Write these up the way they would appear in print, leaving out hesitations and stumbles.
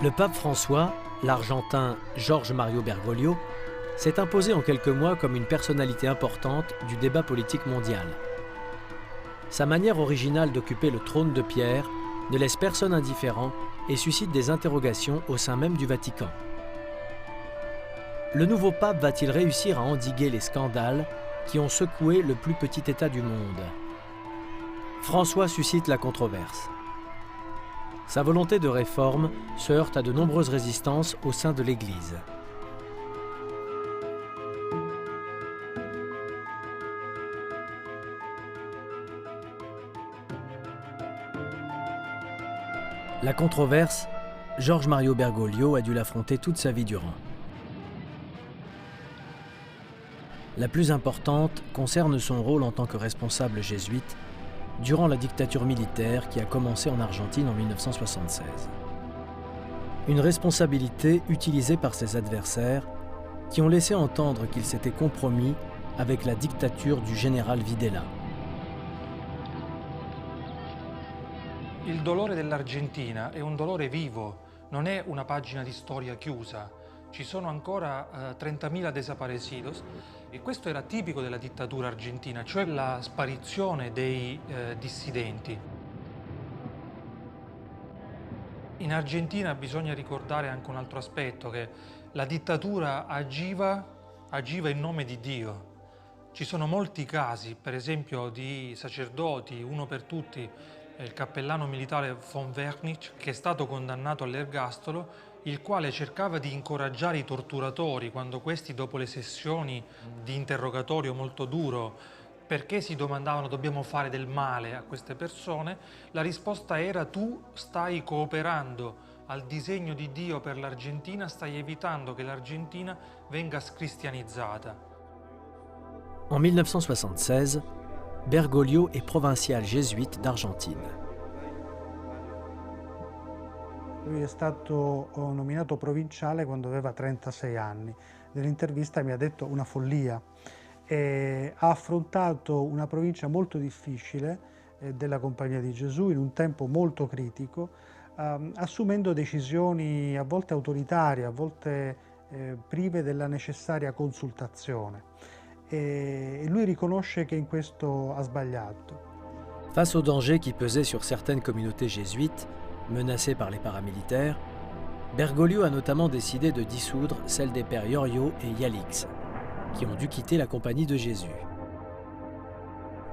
Le pape François, l'Argentin Jorge Mario Bergoglio, s'est imposé en quelques mois comme une personnalité importante du débat politique mondial. Sa manière originale d'occuper le trône de pierre ne laisse personne indifférent et suscite des interrogations au sein même du Vatican. Le nouveau pape va-t-il réussir à endiguer les scandales qui ont secoué le plus petit État du monde? François suscite la controverse. Sa volonté de réforme se heurte à de nombreuses résistances au sein de l'Église. La controverse, Jorge Mario Bergoglio a dû l'affronter toute sa vie durant. La plus importante concerne son rôle en tant que responsable jésuite durant la dictature militaire qui a commencé en Argentine en 1976. Une responsabilité utilisée par ses adversaires qui ont laissé entendre qu'il s'était compromis avec la dictature du général Videla. Il dolore dell'Argentina è un dolore vivo, non è una pagina di storia chiusa. Ci sono ancora 30.000 desaparecidos e questo era tipico della dittatura argentina, cioè la sparizione dei dissidenti. In Argentina bisogna ricordare anche un altro aspetto, che la dittatura agiva in nome di Dio. Ci sono molti casi, per esempio, di sacerdoti, uno per tutti, il cappellano militare von Wernich, che è stato condannato all'ergastolo, il quale cercava di incoraggiare i torturatori quando questi, dopo le sessioni di interrogatorio molto duro, perché si domandavano dobbiamo fare del male a queste persone, la risposta era tu stai cooperando al disegno di Dio per l'Argentina, stai evitando che l'Argentina venga scristianizzata. En 1976, Bergoglio est provincial jésuite d'Argentine. Lui è stato nominato provinciale quando aveva 36 anni. Nell'intervista mi ha detto una follia. Ha affrontato una provincia molto difficile della Compagnia di Gesù in un tempo molto critico, assumendo decisioni a volte autoritarie, a volte prive della necessaria consultazione. Et lui riconosce che in questo ha sbagliato. Face aux dangers qui pesaient sur certaines communautés jésuites, menacées par les paramilitaires, Bergoglio a notamment décidé de dissoudre celle des pères Iorio et Yalix, qui ont dû quitter la Compagnie de Jésus.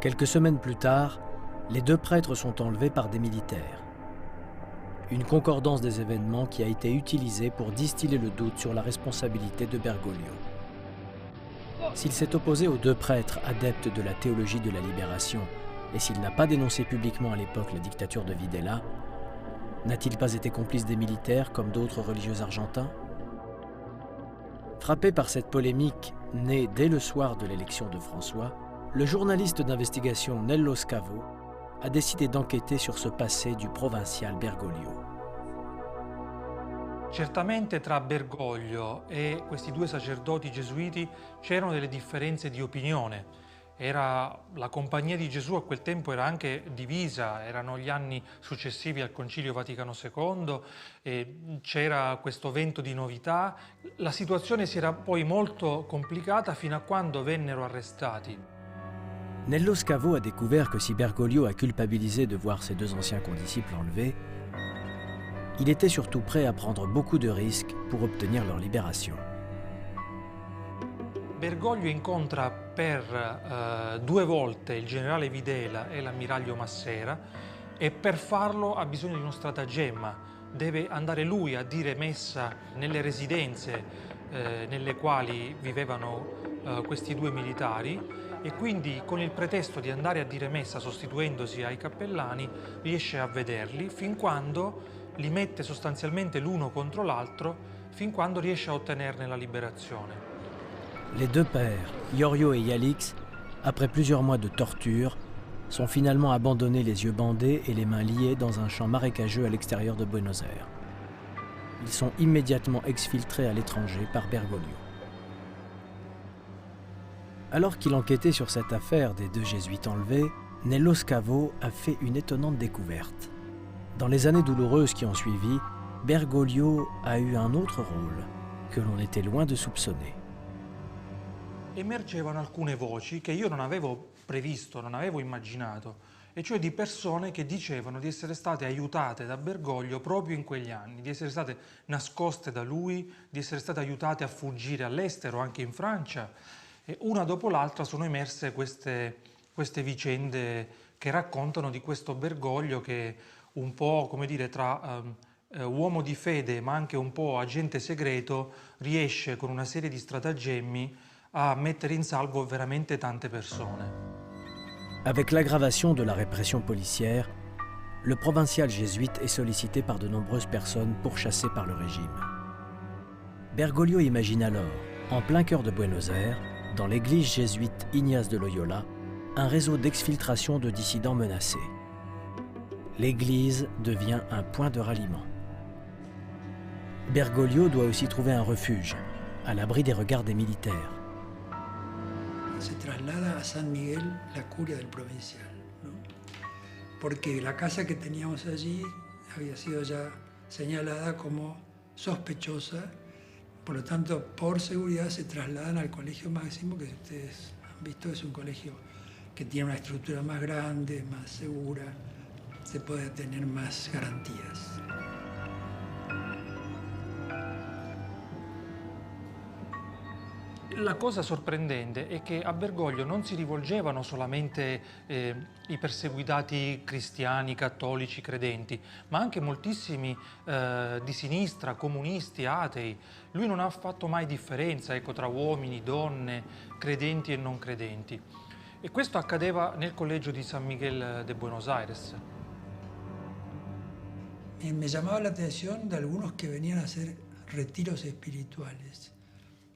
Quelques semaines plus tard, les deux prêtres sont enlevés par des militaires. Une concordance des événements qui a été utilisée pour distiller le doute sur la responsabilité de Bergoglio. S'il s'est opposé aux deux prêtres adeptes de la théologie de la libération et s'il n'a pas dénoncé publiquement à l'époque la dictature de Videla, n'a-t-il pas été complice des militaires comme d'autres religieux argentins? Frappé par cette polémique née dès le soir de l'élection de François, le journaliste d'investigation Nello Scavo a décidé d'enquêter sur ce passé du provincial Bergoglio. Certamente tra Bergoglio e questi due sacerdoti gesuiti c'erano delle differenze di opinione. La Compagnia di Gesù a quel tempo era anche divisa, erano gli anni successivi al Concilio Vaticano II, e c'era questo vento di novità. La situazione si era poi molto complicata fino a quando vennero arrestati. Nello Scavo a découvert que si Bergoglio a culpabilisé de voir ses deux anciens condisciples enlevés, il était surtout prêt à prendre beaucoup de risques pour obtenir leur libération. Bergoglio incontra per 2 volte il generale Videla e l'ammiraglio Massera e per farlo ha bisogno di uno stratagemma. Deve andare lui a dire messa nelle residenze nelle quali vivevano questi due militari, e quindi con il pretesto di andare a dire messa sostituendosi ai cappellani riesce a vederli fin quando li mette sostanzialmente l'uno contro l'altro, fin quando riesce a ottenerne la liberazione. Les deux pères, Iorio et Yalix, après plusieurs mois de torture, sont finalement abandonnés les yeux bandés et les mains liées dans un champ marécageux à l'extérieur de Buenos Aires. Ils sont immédiatement exfiltrés à l'étranger par Bergoglio. Alors qu'il enquêtait sur cette affaire des deux jésuites enlevés, Nello Scavo a fait une étonnante découverte. Dans les années douloureuses qui ont suivi, Bergoglio a eu un autre rôle que l'on était loin de soupçonner. Emergevano alcune voci che io non avevo previsto, non avevo immaginato, e cioè di persone che dicevano di essere state aiutate da Bergoglio proprio in quegli anni, di essere state nascoste da lui, di essere state aiutate a fuggire all'estero, anche in Francia. E una dopo l'altra sono emerse queste vicende che raccontano di questo Bergoglio che un po', come dire, tra uomo di fede ma anche un po' agente segreto riesce con una serie di stratagemmi a mettere in salvo veramente tante persone. Avec l'aggravation de la répression policière, le provincial jésuite est sollicité par de nombreuses personnes pourchassées par le régime. Bergoglio imagine alors, en plein cœur de Buenos Aires, dans l'église jésuite Ignace de Loyola, un réseau d'exfiltration de dissidents menacés. L'église devient un point de ralliement. Bergoglio doit aussi trouver un refuge, à l'abri des regards des militaires. Se traslada a San Miguel la curia del provincial, ¿no? Porque la casa que teníamos allí había sido ya señalada como sospechosa, por lo tanto, por seguridad se trasladan al Colegio Máximo, que ustedes han visto es un colegio que tiene una estructura más grande, más segura, se puede tener más garantías. La cosa sorprendente è che a Bergoglio non si rivolgevano solamente i perseguitati cristiani, cattolici, credenti, ma anche moltissimi di sinistra, comunisti, atei. Lui non ha fatto mai differenza, ecco, tra uomini, donne, credenti e non credenti. E questo accadeva nel collegio di San Miguel de Buenos Aires. Me llamaba la atención de algunos que venían a hacer retiros espirituales.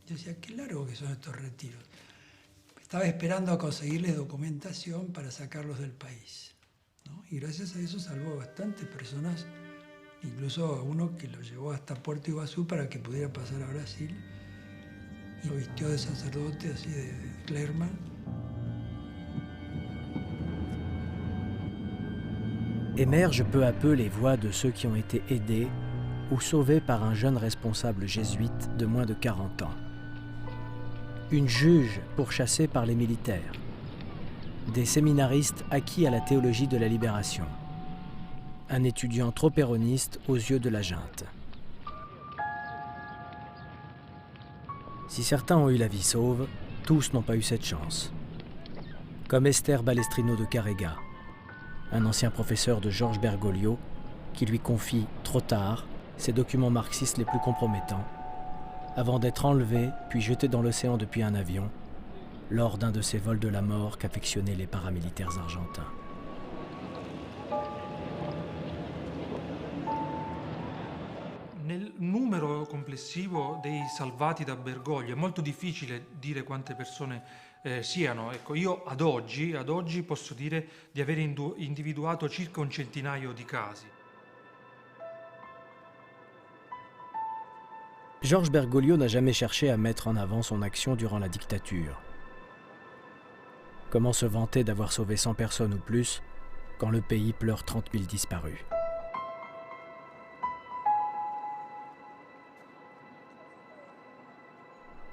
Yo decía, qué largo que son estos retiros. Estaba esperando a conseguirles documentación para sacarlos del país, ¿no? Y gracias a eso salvó a bastantes personas, incluso a uno que lo llevó hasta Puerto Iguazú para que pudiera pasar a Brasil. Y lo vistió de sacerdote, así de clerman. Émergent peu à peu les voix de ceux qui ont été aidés ou sauvés par un jeune responsable jésuite de moins de 40 ans. Une juge pourchassée par les militaires, des séminaristes acquis à la théologie de la libération, un étudiant trop péroniste aux yeux de la junte. Si certains ont eu la vie sauve, tous n'ont pas eu cette chance. Comme Esther Balestrino de Carrega, un ancien professeur de Georges Bergoglio, qui lui confie, trop tard, ses documents marxistes les plus compromettants, avant d'être enlevé puis jeté dans l'océan depuis un avion, lors d'un de ces vols de la mort qu'affectionnaient les paramilitaires argentins. Nel numero complessivo dei salvati da Bergoglio è molto difficile dire quante persone siano. Ecco, io ad oggi posso dire di aver individuato circa un centinaio di casi. Georges Bergoglio n'a jamais cherché à mettre en avant son action durant la dictature. Comment se vanter d'avoir sauvé 100 personnes ou plus quand le pays pleure 30 000 disparus?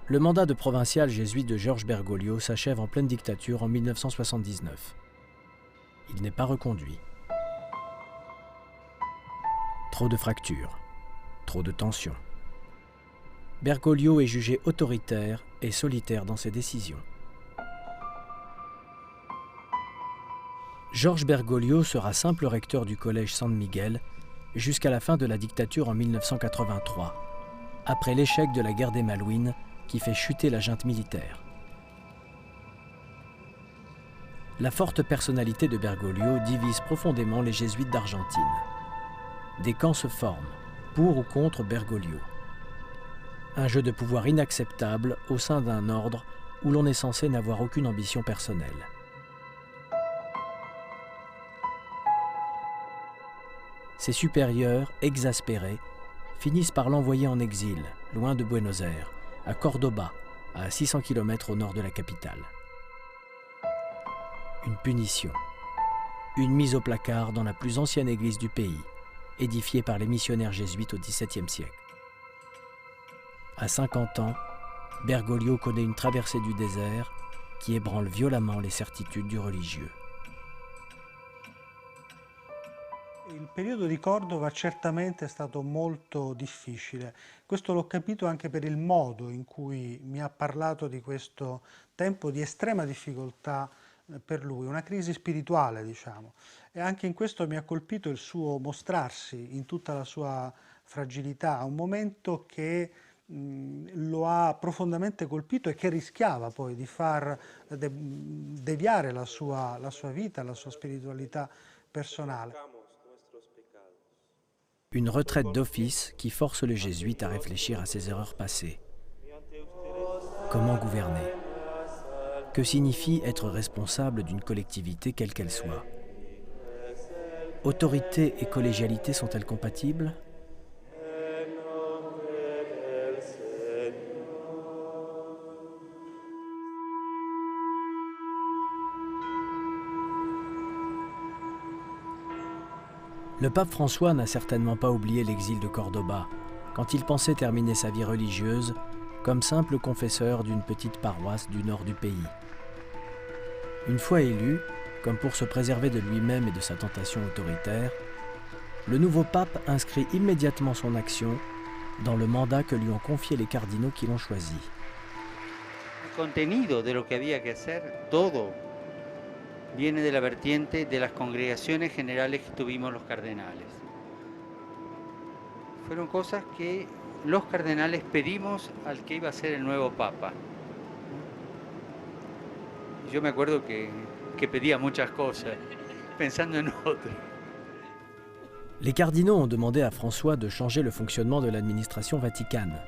Le mandat de provincial jésuite de Georges Bergoglio s'achève en pleine dictature en 1979. Il n'est pas reconduit. Trop de fractures, trop de tensions. Bergoglio est jugé autoritaire et solitaire dans ses décisions. Georges Bergoglio sera simple recteur du collège San Miguel jusqu'à la fin de la dictature en 1983, après l'échec de la guerre des Malouines qui fait chuter la junte militaire. La forte personnalité de Bergoglio divise profondément les jésuites d'Argentine. Des camps se forment, pour ou contre Bergoglio. Un jeu de pouvoir inacceptable au sein d'un ordre où l'on est censé n'avoir aucune ambition personnelle. Ses supérieurs, exaspérés, finissent par l'envoyer en exil, loin de Buenos Aires, à Cordoba, à 600 km au nord de la capitale. Une punition, une mise au placard dans la plus ancienne église du pays, édifiée par les missionnaires jésuites au XVIIe siècle. À 50 ans, Bergoglio connaît une traversée du désert qui ébranle violemment les certitudes du religieux. Il periodo di Cordova certamente è stato molto difficile. Questo l'ho capito anche per il modo in cui mi ha parlato di questo tempo di estrema difficoltà per lui, una crisi spirituale, diciamo. E anche in questo mi ha colpito il suo mostrarsi in tutta la sua fragilità, un momento che lo ha profondamente colpito e che rischiava poi di far deviare la sua vita, la sua spiritualità personnale. Une retraite d'office qui force le jésuite à réfléchir à ses erreurs passées. Comment gouverner? Que signifie être responsable d'une collectivité quelle qu'elle soit? Autorité et collégialité sont-elles compatibles? Le pape François n'a certainement pas oublié l'exil de Cordoba, quand il pensait terminer sa vie religieuse comme simple confesseur d'une petite paroisse du nord du pays. Une fois élu, comme pour se préserver de lui-même et de sa tentation autoritaire, le nouveau pape inscrit immédiatement son action dans le mandat que lui ont confié les cardinaux qui l'ont choisi. El contenido de lo que había que hacer, todo viene de la vertiente de las congregaciones generales que tuvimos los cardenales. Fueron cosas que los cardenales pedimos al que iba a ser el nuevo papa. Yo me acuerdo que pedía muchas cosas, pensando en otras. Les cardinaux ont demandé à François de changer le fonctionnement de l'administration vaticane.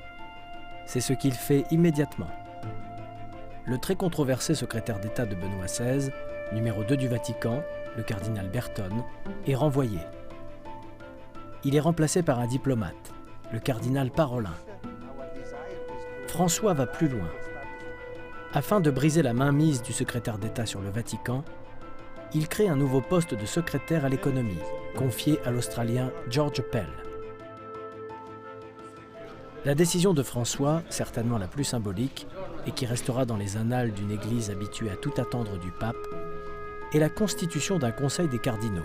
C'est ce qu'il fait immédiatement. Le très controversé secrétaire d'État de Benoît XVI, numéro 2 du Vatican, le cardinal Bertone, est renvoyé. Il est remplacé par un diplomate, le cardinal Parolin. François va plus loin. Afin de briser la mainmise du secrétaire d'État sur le Vatican, il crée un nouveau poste de secrétaire à l'économie, confié à l'Australien George Pell. La décision de François, certainement la plus symbolique, et qui restera dans les annales d'une église habituée à tout attendre du pape, est la constitution d'un conseil des cardinaux.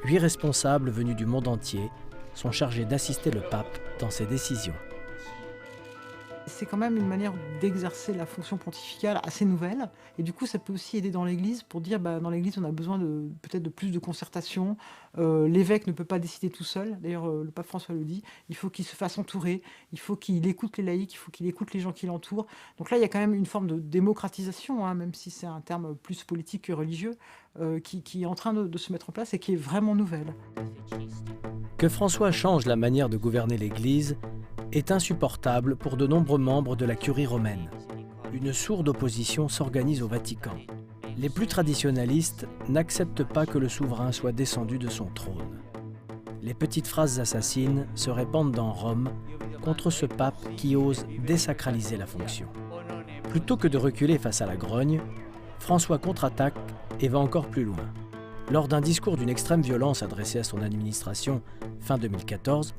8 responsables venus du monde entier sont chargés d'assister le pape dans ses décisions. C'est quand même une manière d'exercer la fonction pontificale assez nouvelle. Et du coup, ça peut aussi aider dans l'Église pour dire, dans l'Église, on a besoin peut-être de plus de concertation. L'évêque ne peut pas décider tout seul. D'ailleurs, le pape François le dit. Il faut qu'il se fasse entourer. Il faut qu'il écoute les laïcs. Il faut qu'il écoute les gens qui l'entourent. Donc là, il y a quand même une forme de démocratisation, même si c'est un terme plus politique que religieux, qui est en train de se mettre en place et qui est vraiment nouvelle. Que François change la manière de gouverner l'Église est insupportable pour de nombreux membres de la curie romaine. Une sourde opposition s'organise au Vatican. Les plus traditionalistes n'acceptent pas que le souverain soit descendu de son trône. Les petites phrases assassines se répandent dans Rome contre ce pape qui ose désacraliser la fonction. Plutôt que de reculer face à la grogne, François contre-attaque et va encore plus loin. Lors d'un discours d'une extrême violence adressé à son administration fin 2014,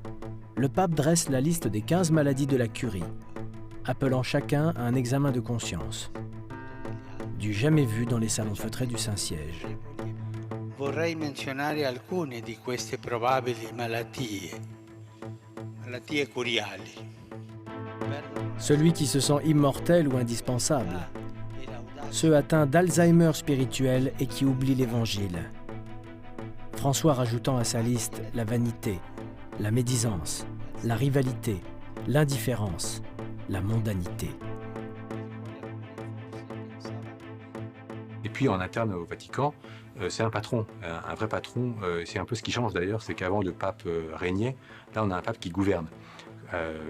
le pape dresse la liste des 15 maladies de la curie, appelant chacun à un examen de conscience. Du jamais vu dans les salons feutrés du Saint-Siège. Vorrei menzionare alcune di queste probabili malattie curiali. Celui qui se sent immortel ou indispensable. Ceux atteints d'Alzheimer spirituel et qui oublient l'Évangile. François rajoutant à sa liste la vanité, la médisance, la rivalité, l'indifférence, la mondanité. Et puis en interne au Vatican, c'est un patron, un vrai patron. C'est un peu ce qui change d'ailleurs, c'est qu'avant le pape régnait, là on a un pape qui gouverne,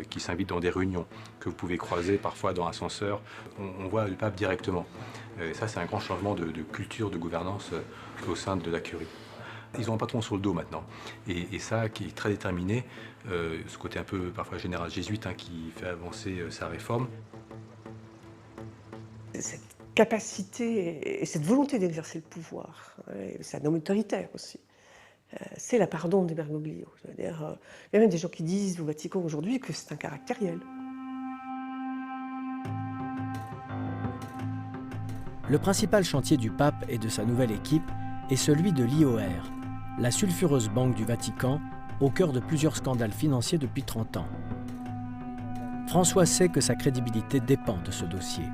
qui s'invite dans des réunions, que vous pouvez croiser parfois dans l'ascenseur. On voit le pape directement. Ça c'est un grand changement de culture, de gouvernance au sein de la curie. Ils ont un patron sur le dos maintenant. Et ça, qui est très déterminé, ce côté un peu parfois général jésuite qui fait avancer sa réforme. Cette capacité et cette volonté d'exercer le pouvoir, c'est un homme autoritaire aussi. c'est la pardon de Bergoglio. C'est-à-dire, il y a même des gens qui disent au Vatican aujourd'hui que c'est un caractériel. Le principal chantier du pape et de sa nouvelle équipe est celui de l'IOR, la sulfureuse banque du Vatican, au cœur de plusieurs scandales financiers depuis 30 ans. François sait que sa crédibilité dépend de ce dossier.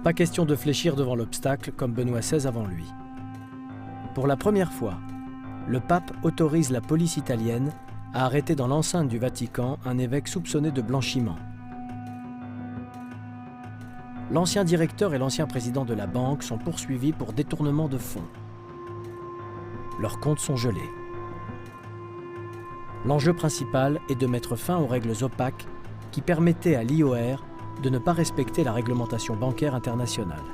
Pas question de fléchir devant l'obstacle comme Benoît XVI avant lui. Pour la première fois, le pape autorise la police italienne à arrêter dans l'enceinte du Vatican un évêque soupçonné de blanchiment. L'ancien directeur et l'ancien président de la banque sont poursuivis pour détournement de fonds. Leurs comptes sont gelés. L'enjeu principal est de mettre fin aux règles opaques qui permettaient à l'IOR de ne pas respecter la réglementation bancaire internationale.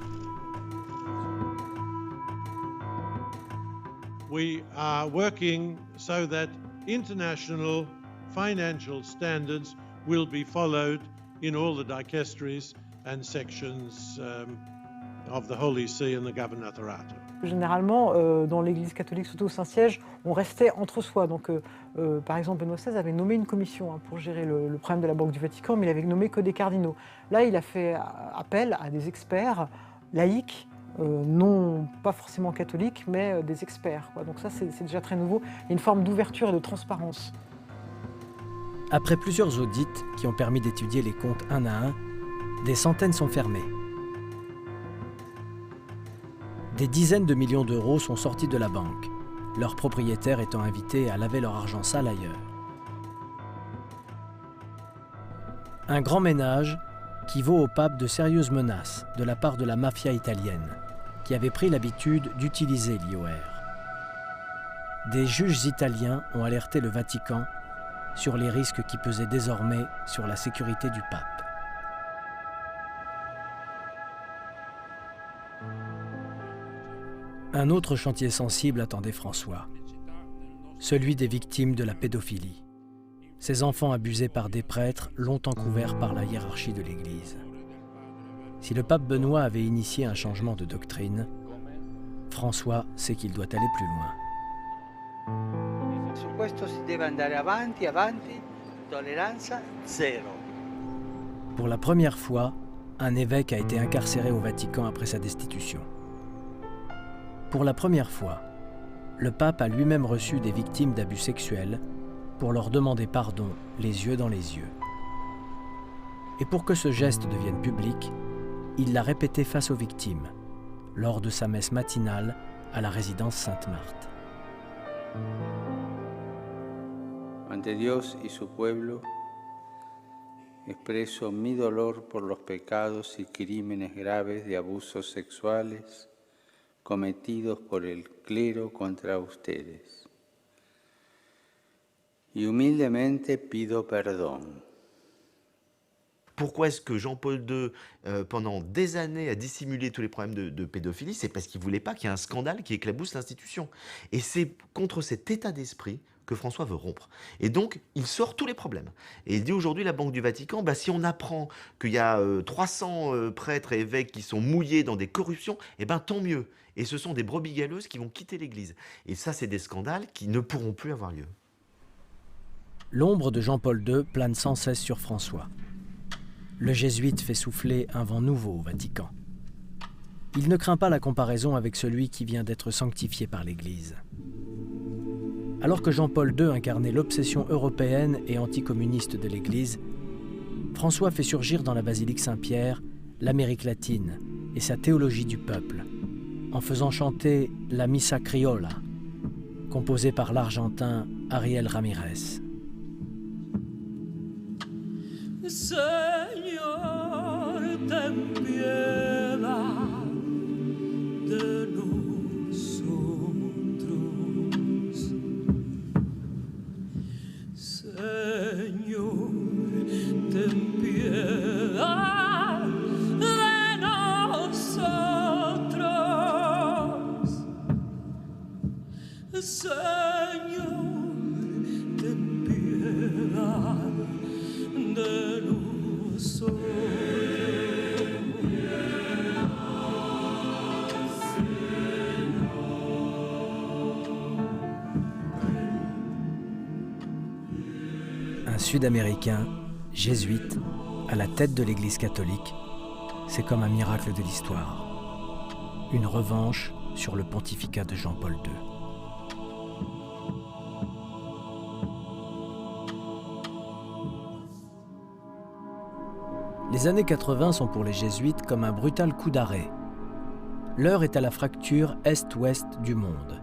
We are working so that international financial standards will be followed in all the dicasteries and sections of the Holy See and the Governathorato. Généralement, dans l'Église catholique, surtout au Saint-Siège, on restait entre soi. Donc, par exemple, Benoît XVI avait nommé une commission pour gérer le problème de la Banque du Vatican, mais il avait nommé que des cardinaux. Là, il a fait appel à des experts laïcs, non pas forcément catholiques, mais des experts. Donc ça, c'est déjà très nouveau. Il y a une forme d'ouverture et de transparence. Après plusieurs audits qui ont permis d'étudier les comptes un à un, des centaines sont fermés. Des dizaines de millions d'euros sont sortis de la banque, leurs propriétaires étant invités à laver leur argent sale ailleurs. Un grand ménage qui vaut au pape de sérieuses menaces de la part de la mafia italienne, qui avait pris l'habitude d'utiliser l'IOR. Des juges italiens ont alerté le Vatican sur les risques qui pesaient désormais sur la sécurité du pape. Un autre chantier sensible attendait François, celui des victimes de la pédophilie. Ces enfants abusés par des prêtres longtemps couverts par la hiérarchie de l'Église. Si le pape Benoît avait initié un changement de doctrine, François sait qu'il doit aller plus loin. Su questo si deve andare avanti, avanti, tolleranza zero. Pour la première fois, un évêque a été incarcéré au Vatican après sa destitution. Pour la première fois, le pape a lui-même reçu des victimes d'abus sexuels pour leur demander pardon les yeux dans les yeux. Et pour que ce geste devienne public, il l'a répété face aux victimes, lors de sa messe matinale à la résidence Sainte-Marthe. Ante Dios y su pueblo, expreso mi dolor por los pecados y crímenes graves de abusos sexuales cometidos por el clero contra ustedes. Y humildemente pido perdón. Pourquoi est-ce que Jean-Paul II, pendant des années, a dissimulé tous les problèmes de pédophilie? C'est parce qu'il ne voulait pas qu'il y ait un scandale qui éclabousse l'institution. Et c'est contre cet état d'esprit que François veut rompre. Et donc, il sort tous les problèmes. Et il dit aujourd'hui, la Banque du Vatican, si on apprend qu'il y a 300 prêtres et évêques qui sont mouillés dans des corruptions, tant mieux. Et ce sont des brebis galeuses qui vont quitter l'Église. Et ça, c'est des scandales qui ne pourront plus avoir lieu. L'ombre de Jean-Paul II plane sans cesse sur François. Le jésuite fait souffler un vent nouveau au Vatican. Il ne craint pas la comparaison avec celui qui vient d'être sanctifié par l'Église. Alors que Jean-Paul II incarnait l'obsession européenne et anticommuniste de l'Église, François fait surgir dans la basilique Saint-Pierre l'Amérique latine et sa théologie du peuple, en faisant chanter la Missa Criolla, composée par l'Argentin Ariel Ramirez. Señor, ten piedad de nosotros. Señor, ten piedad de nosotros. Señor, ten piedad de nosotros. Un Sud-Américain, jésuite, à la tête de l'Église catholique, c'est comme un miracle de l'histoire. Une revanche sur le pontificat de Jean-Paul II. Les années 80 sont pour les jésuites comme un brutal coup d'arrêt. L'heure est à la fracture Est-Ouest du monde.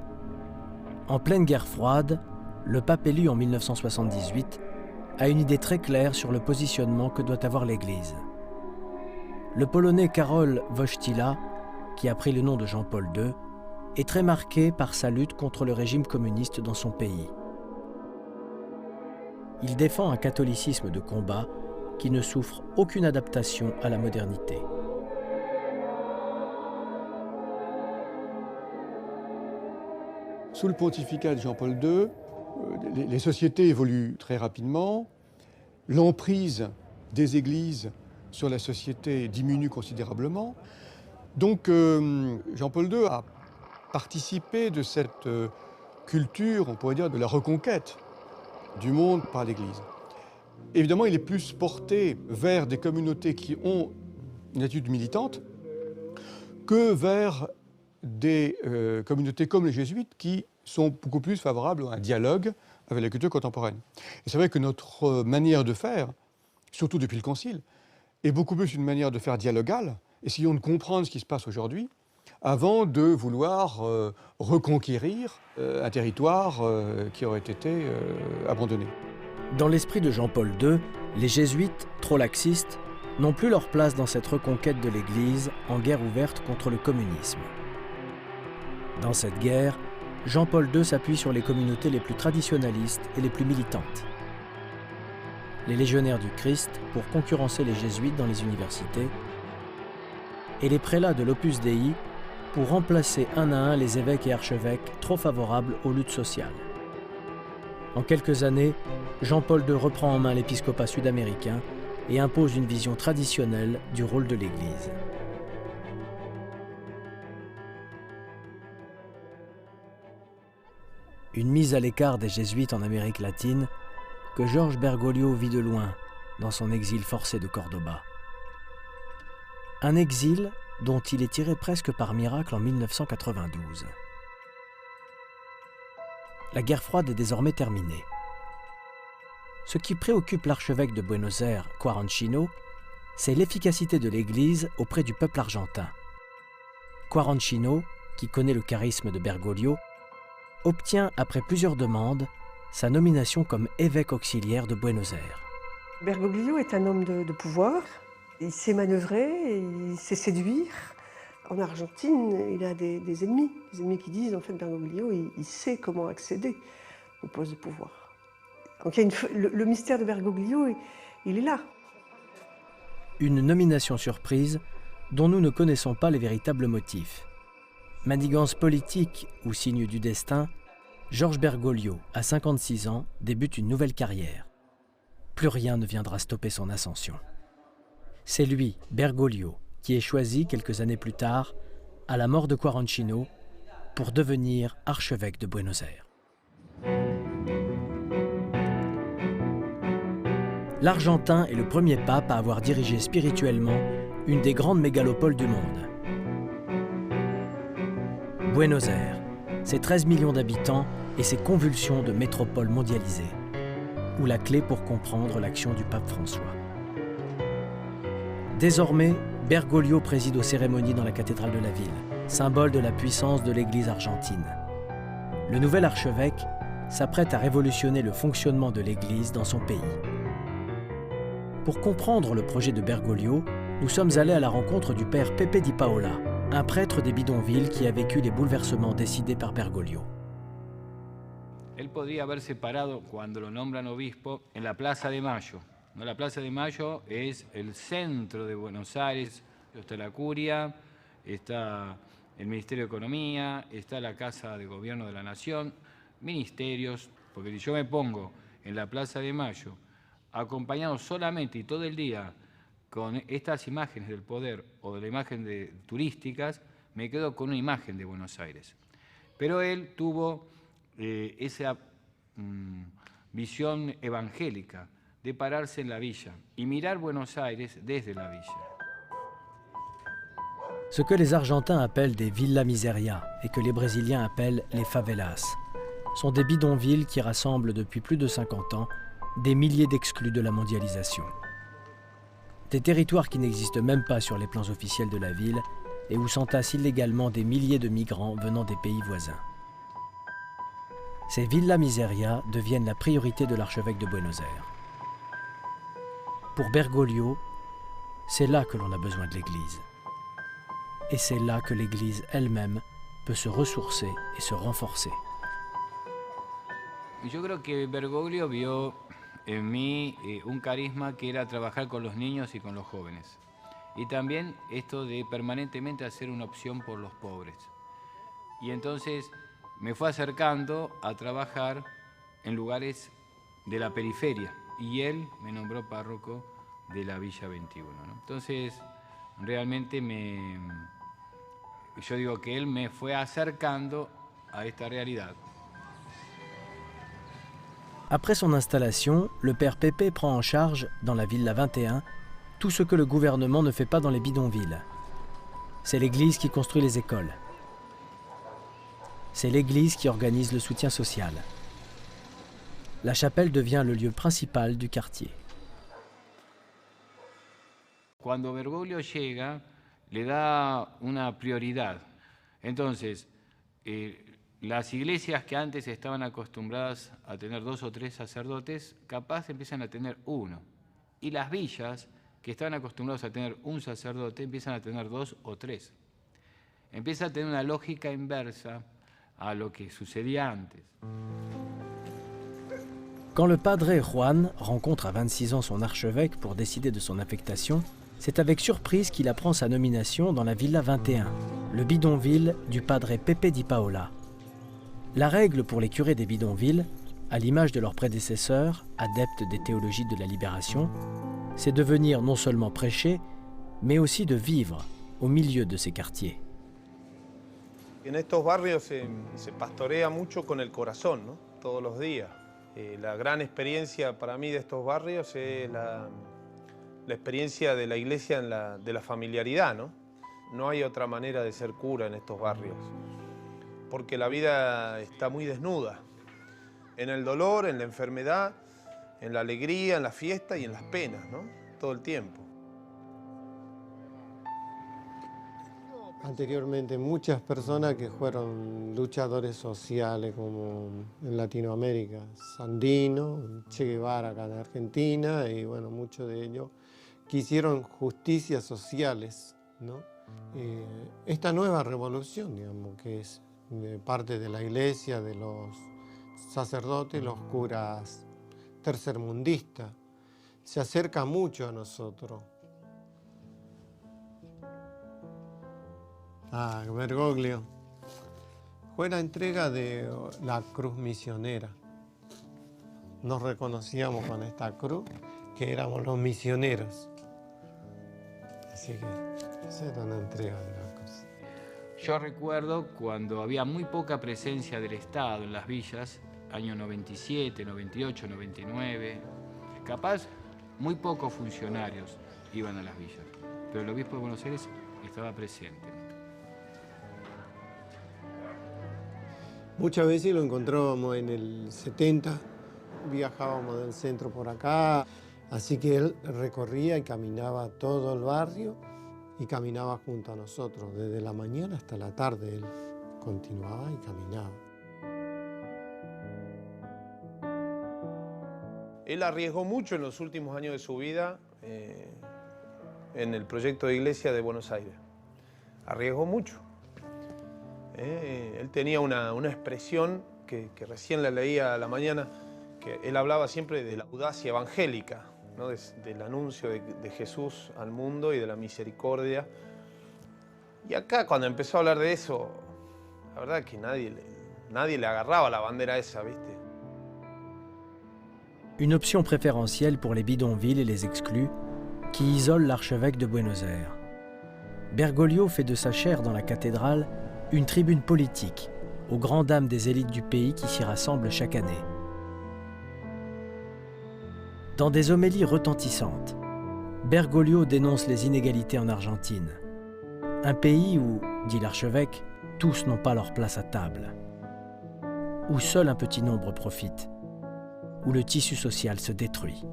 En pleine guerre froide, le pape élu en 1978 a une idée très claire sur le positionnement que doit avoir l'Église. Le Polonais Karol Wojtyła, qui a pris le nom de Jean-Paul II, est très marqué par sa lutte contre le régime communiste dans son pays. Il défend un catholicisme de combat qui ne souffre aucune adaptation à la modernité. Sous le pontificat de Jean-Paul II, les sociétés évoluent très rapidement, l'emprise des églises sur la société diminue considérablement. Donc Jean-Paul II a participé de cette culture, on pourrait dire, de la reconquête du monde par l'Église. Évidemment, il est plus porté vers des communautés qui ont une attitude militante que vers des communautés comme les jésuites qui sont beaucoup plus favorables à un dialogue avec la culture contemporaine. Et c'est vrai que notre manière de faire, surtout depuis le Concile, est beaucoup plus une manière de faire dialogale. Essayons de comprendre ce qui se passe aujourd'hui avant de vouloir reconquérir un territoire qui aurait été abandonné. Dans l'esprit de Jean-Paul II, les jésuites, trop laxistes, n'ont plus leur place dans cette reconquête de l'Église en guerre ouverte contre le communisme. Dans cette guerre, Jean-Paul II s'appuie sur les communautés les plus traditionnalistes et les plus militantes. Les légionnaires du Christ pour concurrencer les jésuites dans les universités et les prélats de l'Opus Dei pour remplacer un à un les évêques et archevêques trop favorables aux luttes sociales. En quelques années, Jean-Paul II reprend en main l'épiscopat sud-américain et impose une vision traditionnelle du rôle de l'Église. Une mise à l'écart des jésuites en Amérique latine que Georges Bergoglio vit de loin dans son exil forcé de Cordoba. Un exil dont il est tiré presque par miracle en 1992. La guerre froide est désormais terminée. Ce qui préoccupe l'archevêque de Buenos Aires, Quaranchino, c'est l'efficacité de l'Église auprès du peuple argentin. Quaranchino, qui connaît le charisme de Bergoglio, obtient, après plusieurs demandes, sa nomination comme évêque auxiliaire de Buenos Aires. Bergoglio est un homme de pouvoir. Il sait manœuvrer, il sait séduire. En Argentine, il a des ennemis qui disent en fait Bergoglio, il sait comment accéder au poste de pouvoir. Donc le mystère de Bergoglio, il est là. Une nomination surprise dont nous ne connaissons pas les véritables motifs. Manigance politique ou signe du destin, Georges Bergoglio, à 56 ans, débute une nouvelle carrière. Plus rien ne viendra stopper son ascension. C'est lui, Bergoglio, qui est choisi quelques années plus tard, à la mort de Quaranchino, pour devenir archevêque de Buenos Aires. L'Argentin est le premier pape à avoir dirigé spirituellement une des grandes mégalopoles du monde. Buenos Aires, ses 13 millions d'habitants et ses convulsions de métropole mondialisée, ou la clé pour comprendre l'action du pape François. Désormais, Bergoglio préside aux cérémonies dans la cathédrale de la ville, symbole de la puissance de l'Église argentine. Le nouvel archevêque s'apprête à révolutionner le fonctionnement de l'Église dans son pays. Pour comprendre le projet de Bergoglio, nous sommes allés à la rencontre du père Pepe Di Paola, un prêtre des bidonvilles qui a vécu les bouleversements décidés par Bergoglio. Él podría haberse parado cuando lo nombran obispo en la Plaza de Mayo. ¿No? La Plaza de Mayo es el centro de Buenos Aires. Está la curia, está el Ministerio de Economía, está la Casa de Gobierno de la Nación, ministerios. Porque si yo me pongo en la Plaza de Mayo, acompañado solamente y todo el día con estas imágenes del poder o de la imagen turísticas, me quedo con una imagen de Buenos Aires. Pero él tuvo esa visión evangélica de pararse en la villa y mirar Buenos Aires desde la villa. Ce que les Argentins appellent des villas miseria et que les Brésiliens appellent les favelas sont des bidonvilles qui rassemblent depuis plus de 50 ans des milliers d'exclus de la mondialisation. Des territoires qui n'existent même pas sur les plans officiels de la ville et où s'entassent illégalement des milliers de migrants venant des pays voisins. Ces villas miseria deviennent la priorité de l'archevêque de Buenos Aires. Pour Bergoglio, c'est là que l'on a besoin de l'Église. Et c'est là que l'Église elle-même peut se ressourcer et se renforcer. Yo creo que Bergoglio vio en mí un carisma que era trabajar con los niños y con los jóvenes. Y también esto de permanentemente hacer una opción por los pobres. Y entonces me fue acercando a trabajar en lugares de la periferia. Y él me nombró párroco de la Villa 21, ¿no? Entonces, realmente yo digo que él me fue acercando a esta realidad. Après son installation, le père Pepe prend en charge, dans la Villa 21, tout ce que le gouvernement ne fait pas dans les bidonvilles. C'est l'Église qui construit les écoles. C'est l'Église qui organise le soutien social. La chapelle devient le lieu principal du quartier. Cuando Bergoglio llega, le da una prioridad. Entonces, las iglesias que antes estaban acostumbradas a tener 2 o 3 sacerdotes, capaz empiezan a tener 1. Y las villas, que estaban acostumbradas a tener un sacerdote, empiezan a tener 2 o 3. Empieza a tener una lógica inversa a lo que sucedía antes. Quand le padre Juan rencontre à 26 ans son archevêque pour décider de son affectation, c'est avec surprise qu'il apprend sa nomination dans la Villa 21, le bidonville du padre Pepe Di Paola. La règle pour les curés des bidonvilles, à l'image de leurs prédécesseurs, adeptes des théologies de la libération, c'est de venir non seulement prêcher, mais aussi de vivre au milieu de ces quartiers. En estos barrios se pastorea mucho con el corazón, ¿no? Todos los días. La gran experiencia para mí de estos barrios es la experiencia de la iglesia de la familiaridad, ¿no? No hay otra manera de ser cura en estos barrios, porque la vida está muy desnuda, en el dolor, en la enfermedad, en la alegría, en la fiesta y en las penas, ¿no? Todo el tiempo. Anteriormente muchas personas que fueron luchadores sociales como en Latinoamérica, Sandino, Che Guevara acá en Argentina y bueno, muchos de ellos que hicieron justicias sociales, ¿no? Esta nueva revolución, digamos, que es parte de la iglesia, de los sacerdotes, los curas tercermundistas, se acerca mucho a nosotros. Bergoglio fue la entrega de la cruz misionera. Nos reconocíamos con esta cruz que éramos los misioneros. Así que esa era una entrega de la cruz. Yo recuerdo cuando había muy poca presencia del Estado en las villas, año 97, 98, 99, capaz muy pocos funcionarios iban a las villas, pero el obispo de Buenos Aires estaba presente. Muchas veces lo encontrábamos en el 70, viajábamos del centro por acá, así que él recorría y caminaba todo el barrio y caminaba junto a nosotros, desde la mañana hasta la tarde él continuaba y caminaba. Él arriesgó mucho en los últimos años de su vida en el proyecto de iglesia de Buenos Aires. Arriesgó mucho. Él tenía una expresión que recién la leía a la mañana, que él hablaba siempre de la audacia evangélica, ¿no? Del anuncio de Jesús al mundo y de la misericordia. Y acá cuando empezó a hablar de eso, la verdad es que nadie le agarraba la bandera esa, ¿viste? Une option préférentielle pour les bidonvilles et les exclus qui isole l'archevêque de Buenos Aires. Bergoglio fait de sa chaire dans la cathédrale une tribune politique aux grandes dames des élites du pays qui s'y rassemblent chaque année. Dans des homélies retentissantes, Bergoglio dénonce les inégalités en Argentine. Un pays où, dit l'archevêque, tous n'ont pas leur place à table. Où seul un petit nombre profite. Où le tissu social se détruit.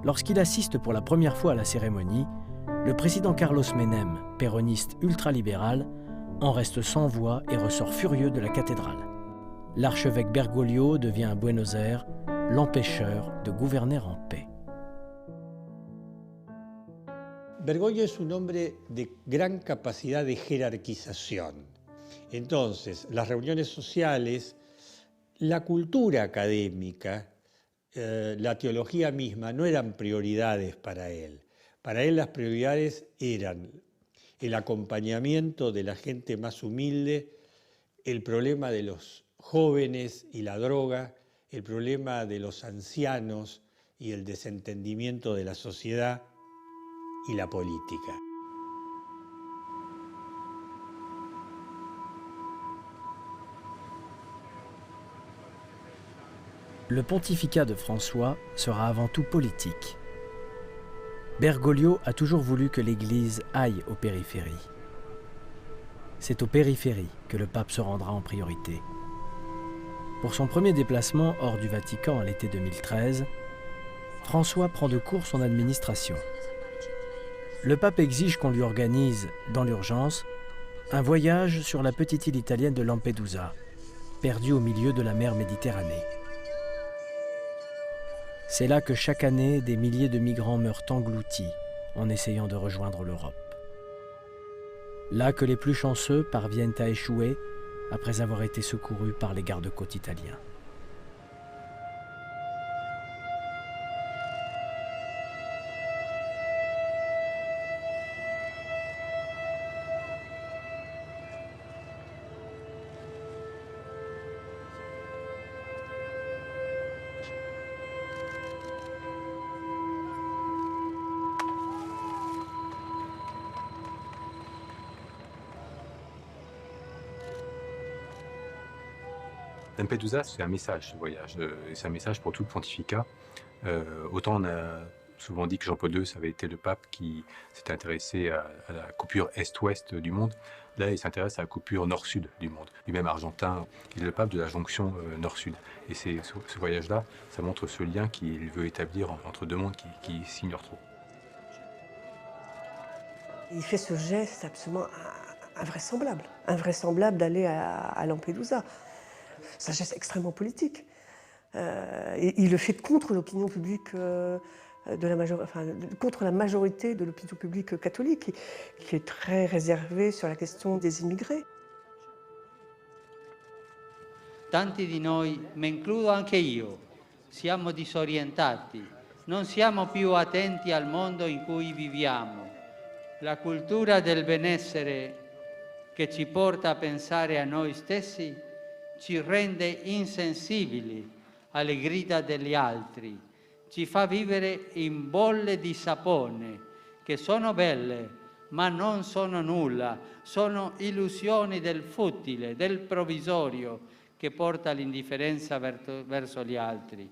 Lorsqu'il assiste pour la première fois à la cérémonie, le président Carlos Menem, péroniste ultralibéral, en reste sans voix et ressort furieux de la cathédrale. L'archevêque Bergoglio devient à Buenos Aires l'empêcheur de gouverner en paix. Bergoglio es un hombre de gran capacidad de jerarquización. Entonces, las reuniones sociales, la cultura académica, la teología misma no eran prioridades para él. Para él las prioridades eran el acompañamiento de la gente más humilde, el problema de los jóvenes y la droga, el problema de los ancianos y el desentendimiento de la sociedad y la política. Le pontificat de François sera avant tout politique. Bergoglio a toujours voulu que l'Église aille aux périphéries. C'est aux périphéries que le pape se rendra en priorité. Pour son premier déplacement hors du Vatican à l'été 2013, François prend de court son administration. Le pape exige qu'on lui organise, dans l'urgence, un voyage sur la petite île italienne de Lampedusa, perdue au milieu de la mer Méditerranée. C'est là que chaque année, des milliers de migrants meurent engloutis en essayant de rejoindre l'Europe. Là que les plus chanceux parviennent à échouer après avoir été secourus par les gardes-côtes italiens. Lampedusa, c'est un message, ce voyage. C'est un message pour tout le pontificat. Autant on a souvent dit que Jean-Paul II, ça avait été le pape qui s'était intéressé à la coupure est-ouest du monde. Là, il s'intéresse à la coupure nord-sud du monde. Lui-même argentin, il est le pape de la jonction nord-sud. Et ce voyage-là, ça montre ce lien qu'il veut établir entre deux mondes qui s'ignorent trop. Il fait ce geste absolument invraisemblable d'aller à Lampedusa. C'est un geste extrêmement politique. Et il le fait contre l'opinion publique, contre la majorité de l'opinion publique catholique, qui est très réservée sur la question des immigrés. Tanti di noi, me includo anche io, siamo disorientati, non siamo più attenti al mondo in cui viviamo. La cultura del benessere che ci porta a pensare a noi stessi ci rende insensibili alle grida degli altri, ci fa vivere in bolle di sapone che sono belle ma non sono nulla, sono illusioni del futile, del provvisorio che porta all'indifferenza verso gli altri.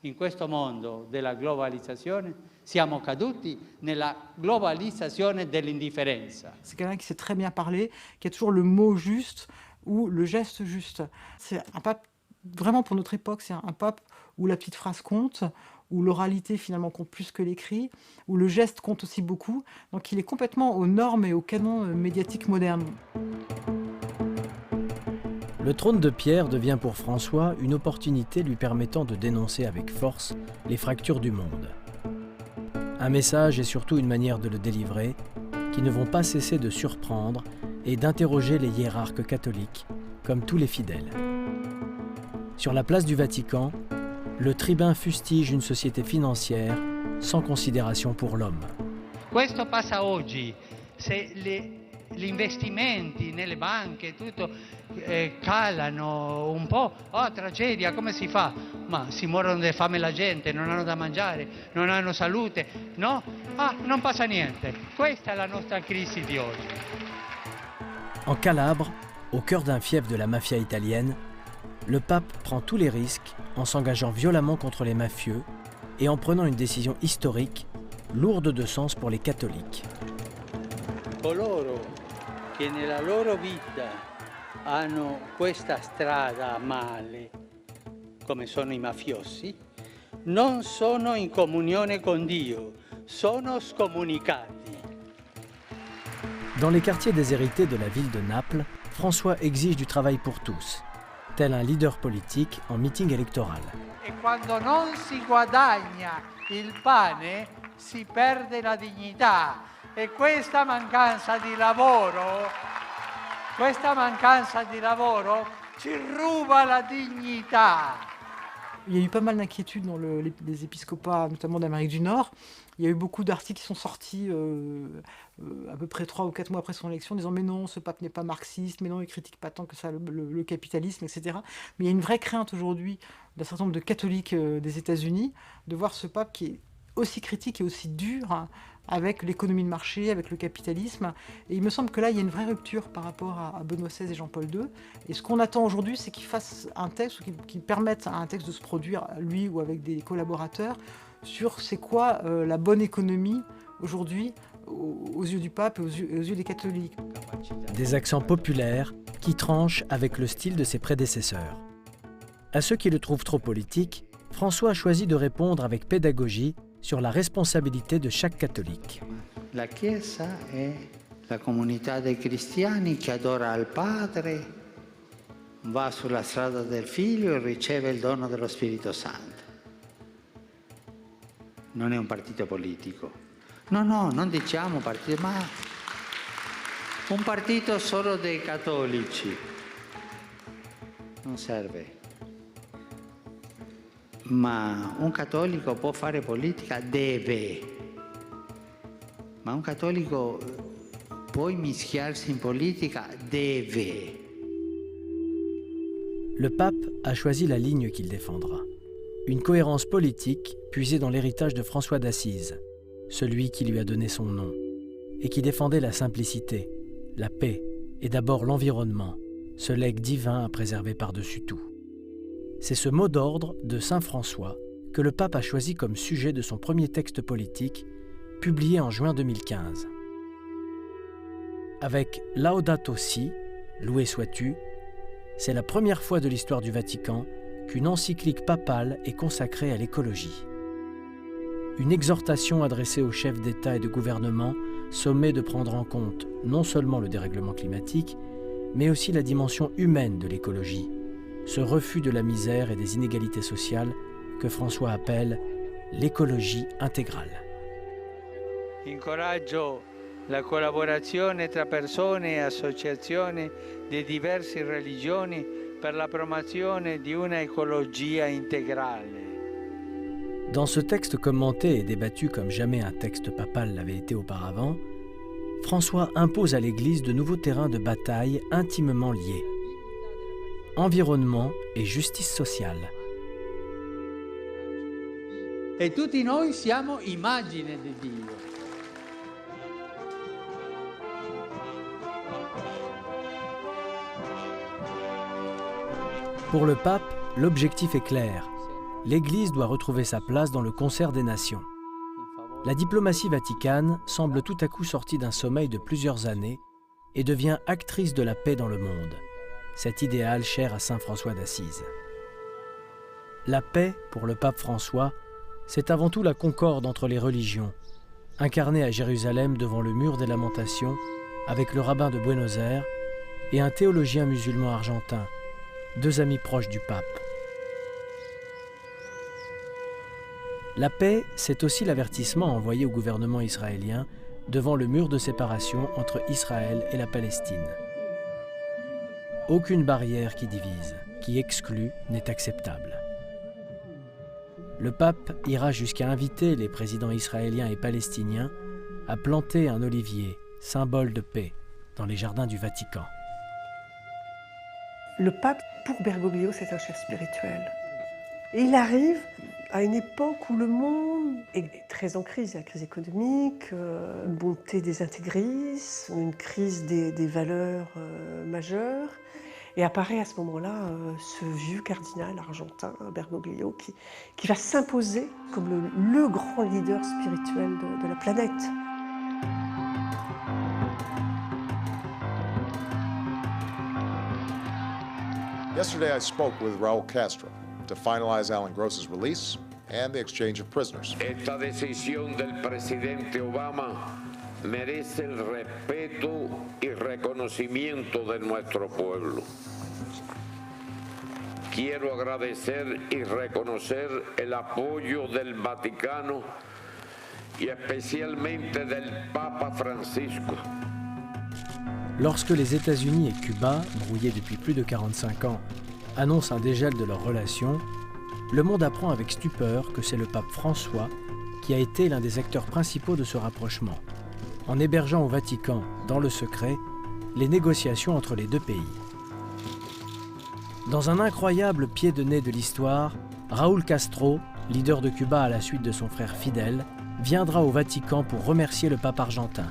In questo mondo della globalizzazione siamo caduti nella globalizzazione dell'indifferenza. C'est quelqu'un qui sait très bien parler, qui a toujours le mot juste ou le geste juste. C'est un pape, vraiment pour notre époque, c'est un pape où la petite phrase compte, où l'oralité finalement compte plus que l'écrit, où le geste compte aussi beaucoup. Donc il est complètement aux normes et aux canons médiatiques modernes. Le trône de pierre devient pour François une opportunité lui permettant de dénoncer avec force les fractures du monde. Un message et surtout une manière de le délivrer qui ne vont pas cesser de surprendre et d'interroger les hiérarques catholiques, comme tous les fidèles. Sur la place du Vatican, le tribun fustige une société financière sans considération pour l'homme. Questo passa oggi, se gli investimenti nelle banche tutto calano un po', tragedia, come si fa? Ma si muoiono di fame la gente, non hanno da mangiare, non hanno salute, no? Non passa niente. Questa è la nostra crisi di oggi. En Calabre, au cœur d'un fief de la mafia italienne, le pape prend tous les risques en s'engageant violemment contre les mafieux et en prenant une décision historique, lourde de sens pour les catholiques. Coloro che nella loro vita hanno questa strada a male, come sono i mafiosi, non sono in comunione con Dio, sono scomunicati. Dans les quartiers déshérités de la ville de Naples, François exige du travail pour tous, tel un leader politique en meeting électoral. E quando non si guadagna il pane, si perde la dignità. E questa mancanza di lavoro ci ruba la dignità. Il y a eu pas mal d'inquiétudes dans les épiscopats, notamment d'Amérique du Nord. Il y a eu beaucoup d'articles qui sont sortis à peu près 3 ou 4 mois après son élection, disant « mais non, ce pape n'est pas marxiste, mais non, il critique pas tant que ça le capitalisme, etc. » Mais il y a une vraie crainte aujourd'hui d'un certain nombre de catholiques des États-Unis de voir ce pape qui est aussi critique et aussi dur avec l'économie de marché, avec le capitalisme. Et il me semble que là, il y a une vraie rupture par rapport à Benoît XVI et Jean-Paul II. Et ce qu'on attend aujourd'hui, c'est qu'il fasse un texte, ou qu'il permette à un texte de se produire, lui ou avec des collaborateurs, sur c'est quoi la bonne économie aujourd'hui aux yeux du pape et aux yeux des catholiques. Des accents populaires qui tranchent avec le style de ses prédécesseurs. À ceux qui le trouvent trop politique, François a choisi de répondre avec pédagogie sur la responsabilité de chaque catholique. La Chiesa è la comunità dei cristiani che adora il Padre, va sulla strada del Figlio e riceve il dono dello Spirito Santo. Non è un partito politico. No, non diciamo partito, ma un partito solo dei cattolici. Non serve. Ma un cattolico può fare politica? Deve. Ma un cattolico può immischiarsi in politica? Deve. Le pape a choisi la ligne qu'il défendra. Une cohérence politique puisée dans l'héritage de François d'Assise, celui qui lui a donné son nom, et qui défendait la simplicité, la paix et d'abord l'environnement, ce legs divin à préserver par-dessus tout. C'est ce mot d'ordre de saint François que le pape a choisi comme sujet de son premier texte politique, publié en juin 2015. Avec Laudato Si, loué sois-tu, c'est la première fois de l'histoire du Vatican qu'une encyclique papale est consacrée à l'écologie. Une exhortation adressée aux chefs d'État et de gouvernement, sommés de prendre en compte non seulement le dérèglement climatique, mais aussi la dimension humaine de l'écologie, ce refus de la misère et des inégalités sociales que François appelle l'écologie intégrale. Incoraggio la collaborazione tra persone e associazioni di diverse religioni per la promozione di una ecologia integrale. Dans ce texte commenté et débattu comme jamais un texte papal l'avait été auparavant, François impose à l'Église de nouveaux terrains de bataille intimement liés. Environnement et justice sociale. E tutti noi siamo immagine di Dio. Pour le pape, l'objectif est clair. L'Église doit retrouver sa place dans le concert des nations. La diplomatie vaticane semble tout à coup sortie d'un sommeil de plusieurs années et devient actrice de la paix dans le monde. Cet idéal cher à saint François d'Assise. La paix, pour le pape François, c'est avant tout la concorde entre les religions, incarnée à Jérusalem devant le mur des lamentations, avec le rabbin de Buenos Aires et un théologien musulman argentin, deux amis proches du pape. La paix, c'est aussi l'avertissement envoyé au gouvernement israélien devant le mur de séparation entre Israël et la Palestine. Aucune barrière qui divise, qui exclut, n'est acceptable. Le pape ira jusqu'à inviter les présidents israéliens et palestiniens à planter un olivier, symbole de paix, dans les jardins du Vatican. Le pape, pour Bergoglio, c'est un chef spirituel. Et il arrive à une époque où le monde est très en crise. Il y a la crise économique, une montée des intégrismes, une crise des valeurs majeures. Et apparaît à ce moment-là ce vieux cardinal argentin, Bergoglio, qui va s'imposer comme le grand leader spirituel de la planète. Yesterday, I spoke with Raul Castro to finalize Alan Gross's release and the exchange of prisoners. Esta decisión del presidente Obama merece el respeto y reconocimiento de nuestro pueblo. Quiero agradecer y reconocer el apoyo del Vaticano y especialmente del Papa Francisco. Lorsque les États-Unis et Cuba, brouillés depuis plus de 45 ans, annoncent un dégel de leurs relations, le monde apprend avec stupeur que c'est le pape François qui a été l'un des acteurs principaux de ce rapprochement, en hébergeant au Vatican, dans le secret, les négociations entre les deux pays. Dans un incroyable pied de nez de l'histoire, Raúl Castro, leader de Cuba à la suite de son frère Fidel, viendra au Vatican pour remercier le pape argentin,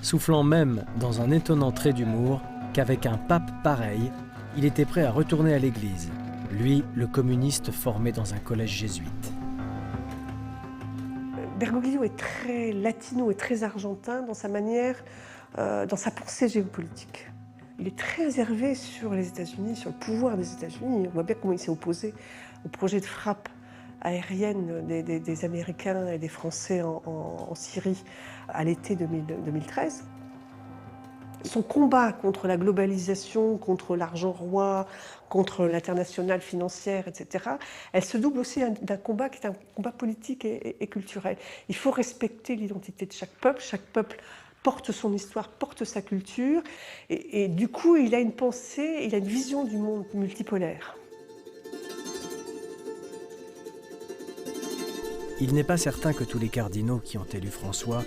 soufflant même dans un étonnant trait d'humour qu'avec un pape pareil, il était prêt à retourner à l'église, lui, le communiste formé dans un collège jésuite. Bergoglio est très latino et très argentin dans sa manière, dans sa pensée géopolitique. Il est très réservé sur les États-Unis, sur le pouvoir des États-Unis. On voit bien comment il s'est opposé au projet de frappe aérienne des Américains et des Français en Syrie à l'été 2013. Son combat contre la globalisation, contre l'argent roi, contre l'internationale financière, etc., elle se double aussi d'un combat qui est un combat politique et culturel. Il faut respecter l'identité de chaque peuple. Chaque peuple porte son histoire, porte sa culture, et du coup, il a une pensée, il a une vision du monde multipolaire. Il n'est pas certain que tous les cardinaux qui ont élu François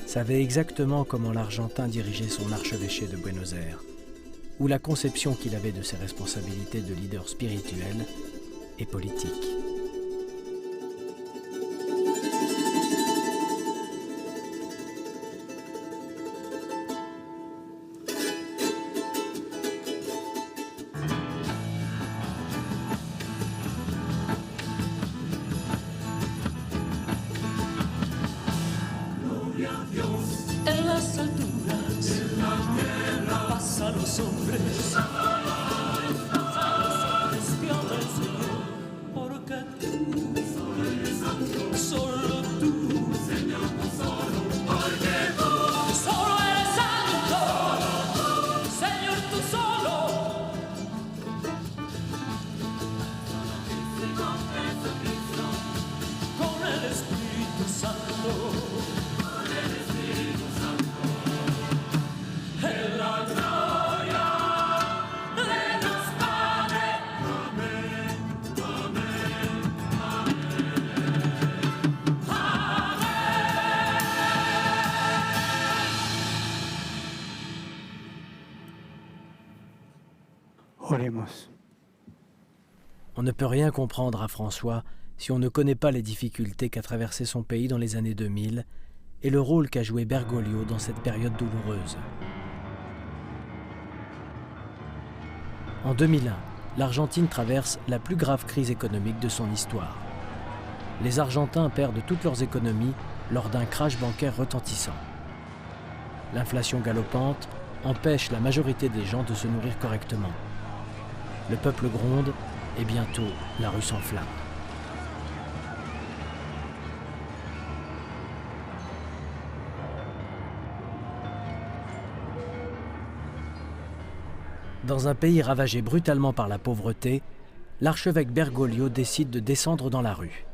savaient exactement comment l'Argentin dirigeait son archevêché de Buenos Aires, ou la conception qu'il avait de ses responsabilités de leader spirituel et politique. En las alturas de la tierra pasan los hombres. Despierta el Señor, porque tú, solo tú, Señor, tú solo, porque tú, solo eres santo, Señor, tú solo. Con el Espíritu Santo. Oremos. On ne peut rien comprendre à François si on ne connaît pas les difficultés qu'a traversé son pays dans les années 2000 et le rôle qu'a joué Bergoglio dans cette période douloureuse. En 2001, l'Argentine traverse la plus grave crise économique de son histoire. Les Argentins perdent toutes leurs économies lors d'un crash bancaire retentissant. L'inflation galopante empêche la majorité des gens de se nourrir correctement. Le peuple gronde et bientôt la rue s'enflamme. Dans un pays ravagé brutalement par la pauvreté, l'archevêque Bergoglio décide de descendre dans la rue.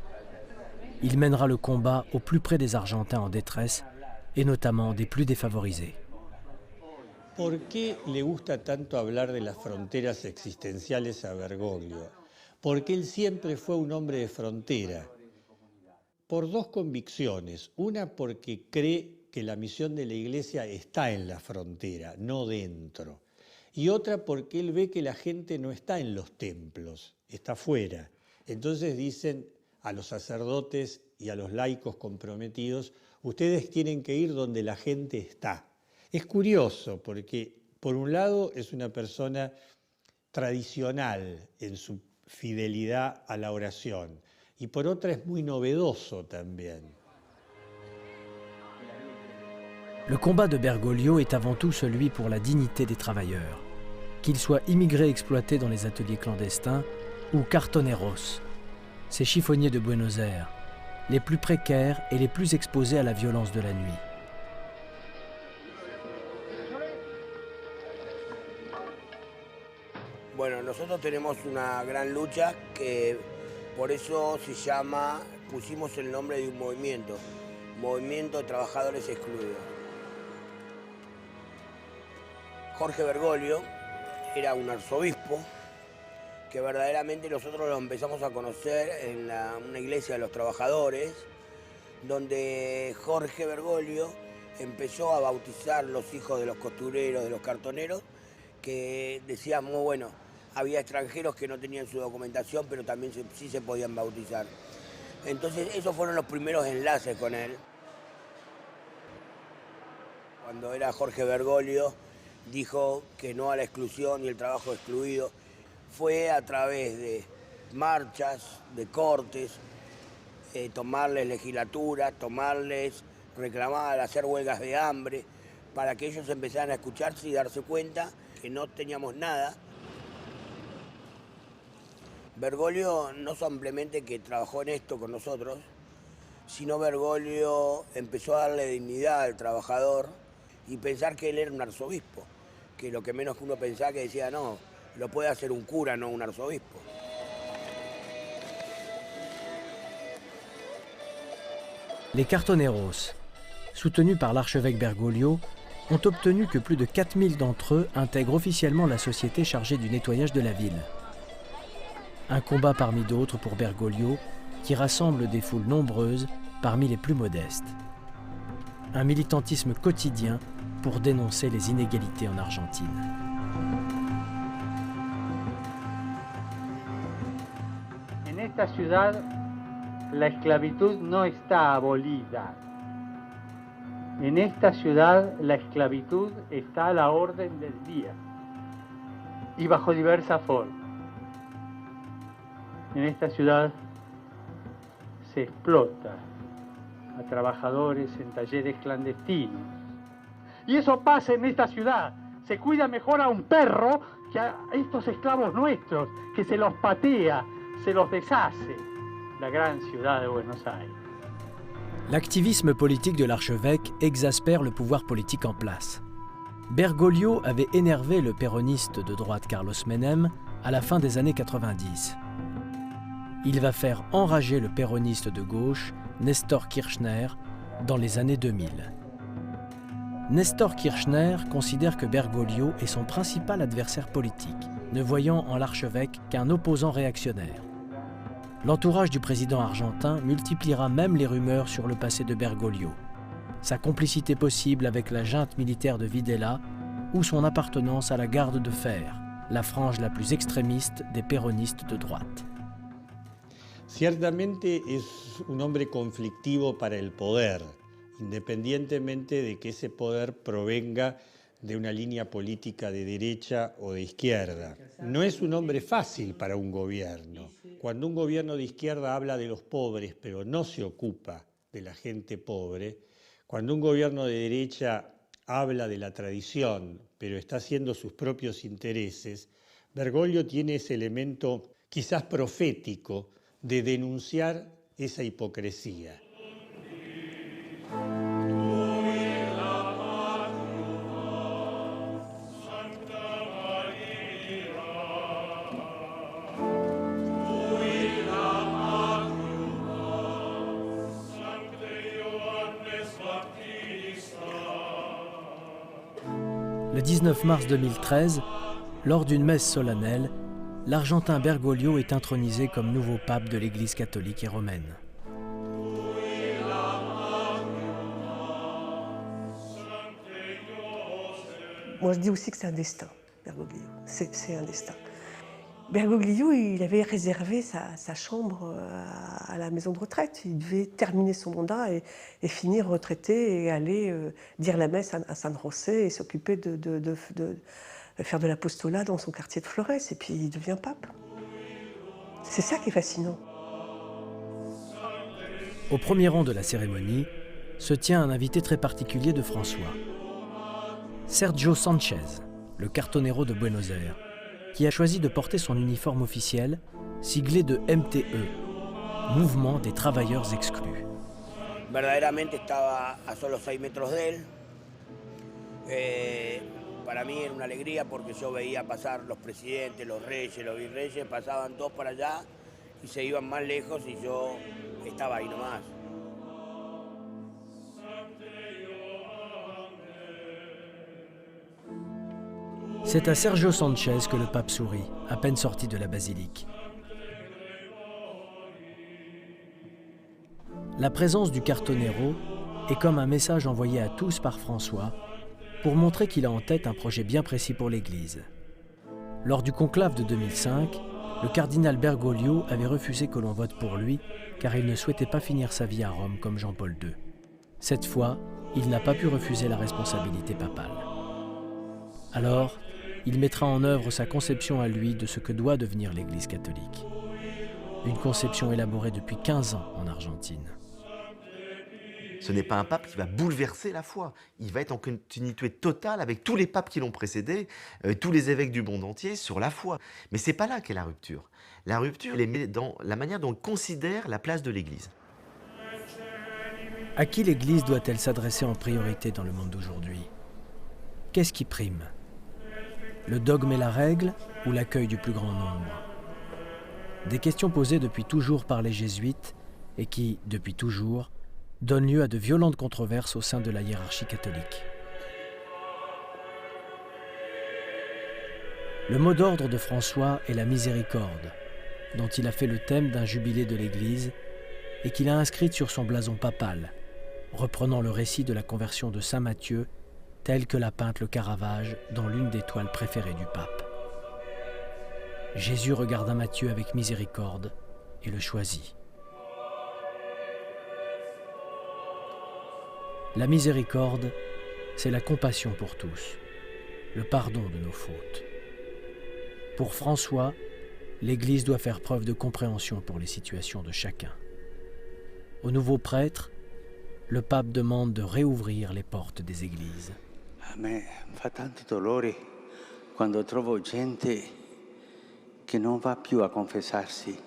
Il mènera le combat au plus près des Argentins en détresse et notamment des plus défavorisés. ¿Por qué le gusta tanto hablar de las fronteras existenciales a Bergoglio? Porque él siempre fue un hombre de frontera, por dos convicciones. Una, porque cree que la misión de la Iglesia está en la frontera, no dentro. Y otra, porque él ve que la gente no está en los templos, está fuera. Entonces dicen a los sacerdotes y a los laicos comprometidos, ustedes tienen que ir donde la gente está. Es curioso porque, por un lado, es una persona tradicional en su fidelidad a la oración y por otra es muy novedoso también. Le combat de Bergoglio est avant tout celui pour la dignité des travailleurs, qu'ils soient immigrés exploités dans les ateliers clandestins ou cartoneros, ces chiffonniers de Buenos Aires, les plus précaires et les plus exposés à la violence de la nuit. Bueno, nosotros tenemos una gran lucha que por eso se llama, pusimos el nombre de un movimiento, Movimiento de Trabajadores Excluidos. Jorge Bergoglio era un arzobispo que verdaderamente nosotros lo empezamos a conocer en una iglesia de los trabajadores, donde Jorge Bergoglio empezó a bautizar los hijos de los costureros, de los cartoneros, que decíamos, bueno, había extranjeros que no tenían su documentación, pero también sí se podían bautizar. Entonces esos fueron los primeros enlaces con él. Cuando era Jorge Bergoglio, dijo que no a la exclusión y el trabajo excluido. Fue a través de marchas, de cortes, tomarles legislatura, reclamar, hacer huelgas de hambre, para que ellos empezaran a escucharse y darse cuenta que no teníamos nada. Bergoglio no simplemente que trabajó en esto con nosotros, sino Bergoglio empezó a darle dignidad al trabajador y pensar que él era un arzobispo, que lo que menos que uno pensaba que decía, no, lo puede hacer un cura, no un arzobispo. Les cartoneros, soutenus par l'archevêque Bergoglio, ont obtenu que plus de 4000 d'entre eux intègrent officiellement la société chargée du nettoyage de la ville. Un combat parmi d'autres pour Bergoglio, qui rassemble des foules nombreuses parmi les plus modestes. Un militantisme quotidien pour dénoncer les inégalités en Argentine. En esta ciudad la esclavitud no está abolida. En esta ciudad la esclavitud está a la orden del día y bajo diversas formas. En esta ciudad se explota a trabajadores en talleres clandestinos. Y eso pasa en esta ciudad. Se cuida mejor a un perro que a estos esclavos nuestros, que se los patea, se los deshace. La gran ciudad de Buenos Aires. L'activisme politique de l'archevêque exaspère le pouvoir politique en place. Bergoglio avait énervé le péroniste de droite Carlos Menem à la fin des années 90. Il va faire enrager le péroniste de gauche Néstor Kirchner dans les années 2000. Néstor Kirchner considère que Bergoglio est son principal adversaire politique, ne voyant en l'archevêque qu'un opposant réactionnaire. L'entourage du président argentin multipliera même les rumeurs sur le passé de Bergoglio, sa complicité possible avec la junte militaire de Videla ou son appartenance à la garde de fer, la frange la plus extrémiste des péronistes de droite. Ciertamente es un hombre conflictivo para el poder, independientemente de que ese poder provenga de una línea política de derecha o de izquierda. No es un hombre fácil para un gobierno. Cuando un gobierno de izquierda habla de los pobres, pero no se ocupa de la gente pobre, cuando un gobierno de derecha habla de la tradición, pero está haciendo sus propios intereses, Bergoglio tiene ese elemento quizás profético de denunciar esa hipocresía. Le 19 mars 2013, lors d'une messe solennelle, l'Argentin Bergoglio est intronisé comme nouveau pape de l'Église catholique et romaine. Moi, je dis aussi que c'est un destin, Bergoglio. C'est un destin. Bergoglio, il avait réservé sa chambre à la maison de retraite. Il devait terminer son mandat et finir retraité et aller dire la messe à San José et s'occuper de faire de l'apostolat dans son quartier de Flores, et puis il devient pape. C'est ça qui est fascinant. Au premier rang de la cérémonie se tient un invité très particulier de François, Sergio Sanchez, le cartonero de Buenos Aires, qui a choisi de porter son uniforme officiel, siglé de MTE, Mouvement des Travailleurs Exclus. Verdaderamente estaba a solo 6 metros de él. Para mí era una alegría porque yo veía pasar los presidentes, los reyes, los virreyes, pasaban todos para allá y se iban más lejos y yo estaba ahí nomás. C'est à Sergio Sanchez que le pape sourit, à peine sorti de la basilique. La présence du cartonero est comme un message envoyé à tous par François pour montrer qu'il a en tête un projet bien précis pour l'Église. Lors du conclave de 2005, le cardinal Bergoglio avait refusé que l'on vote pour lui car il ne souhaitait pas finir sa vie à Rome comme Jean-Paul II. Cette fois, il n'a pas pu refuser la responsabilité papale. Alors, il mettra en œuvre sa conception à lui de ce que doit devenir l'Église catholique. Une conception élaborée depuis 15 ans en Argentine. Ce n'est pas un pape qui va bouleverser la foi. Il va être en continuité totale avec tous les papes qui l'ont précédé, tous les évêques du monde entier sur la foi. Mais c'est pas là qu'est la rupture. La rupture, elle est dans la manière dont on considère la place de l'Église. À qui l'Église doit-elle s'adresser en priorité dans le monde d'aujourd'hui? Qu'est-ce qui prime? Le dogme et la règle ou l'accueil du plus grand nombre? Des questions posées depuis toujours par les jésuites et qui, depuis toujours, donnent lieu à de violentes controverses au sein de la hiérarchie catholique. Le mot d'ordre de François est la miséricorde, dont il a fait le thème d'un jubilé de l'Église et qu'il a inscrite sur son blason papal, reprenant le récit de la conversion de saint Matthieu tel que l'a peinte le Caravage dans l'une des toiles préférées du pape. Jésus regarda Matthieu avec miséricorde et le choisit. La miséricorde, c'est la compassion pour tous, le pardon de nos fautes. Pour François, l'Église doit faire preuve de compréhension pour les situations de chacun. Au nouveau prêtre, le pape demande de réouvrir les portes des églises. A me fa tanto dolore quando trovo gente che non va più a confessarsi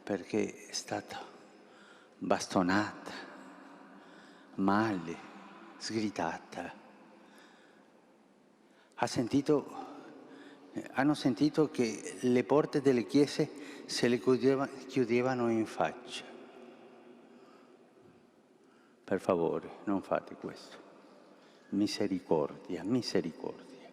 perché è stata bastonata, male, sgridata. Hanno sentito che le porte delle chiese se le chiudevano in faccia. Per favore, non fate questo. Miséricordia, miséricordia.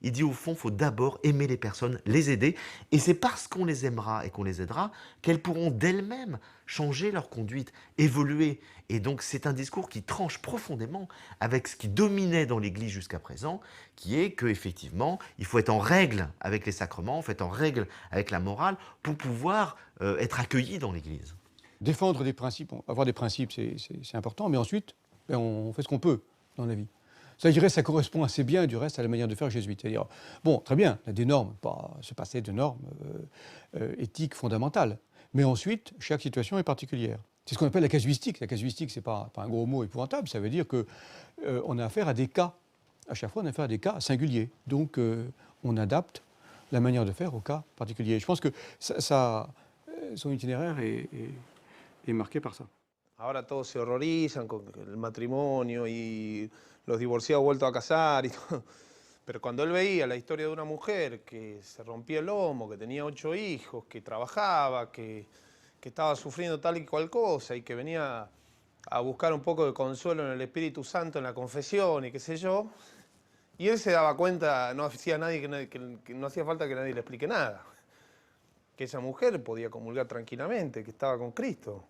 Il dit au fond, il faut d'abord aimer les personnes, les aider, et c'est parce qu'on les aimera et qu'on les aidera qu'elles pourront d'elles-mêmes changer leur conduite, évoluer. Et donc c'est un discours qui tranche profondément avec ce qui dominait dans l'Église jusqu'à présent, qui est qu'effectivement, il faut être en règle avec les sacrements, il faut être en règle avec la morale pour pouvoir être accueilli dans l'Église. Défendre des principes, avoir des principes, c'est important, mais ensuite, on fait ce qu'on peut dans la vie. Ça, je dirais, ça correspond assez bien, du reste, à la manière de faire jésuite. C'est-à-dire, bon, très bien, il y a des normes, se passer de normes éthiques fondamentales. Mais ensuite, chaque situation est particulière. C'est ce qu'on appelle la casuistique. La casuistique, ce n'est pas un gros mot épouvantable, ça veut dire qu'on a affaire à des cas. À chaque fois, on a affaire à des cas singuliers. Donc, on adapte la manière de faire au cas particulier. Je pense que son itinéraire est marqué par ça. Ahora todos se horrorizan con el matrimonio y los divorciados vueltos a casar y todo. Pero cuando él veía la historia de una mujer que se rompía el lomo, que tenía 8 hijos, que trabajaba, que estaba sufriendo tal y cual cosa y que venía a buscar un poco de consuelo en el Espíritu Santo, en la confesión y qué sé yo, y él se daba cuenta, no hacía falta que nadie le explique nada, que esa mujer podía comulgar tranquilamente, que estaba con Cristo.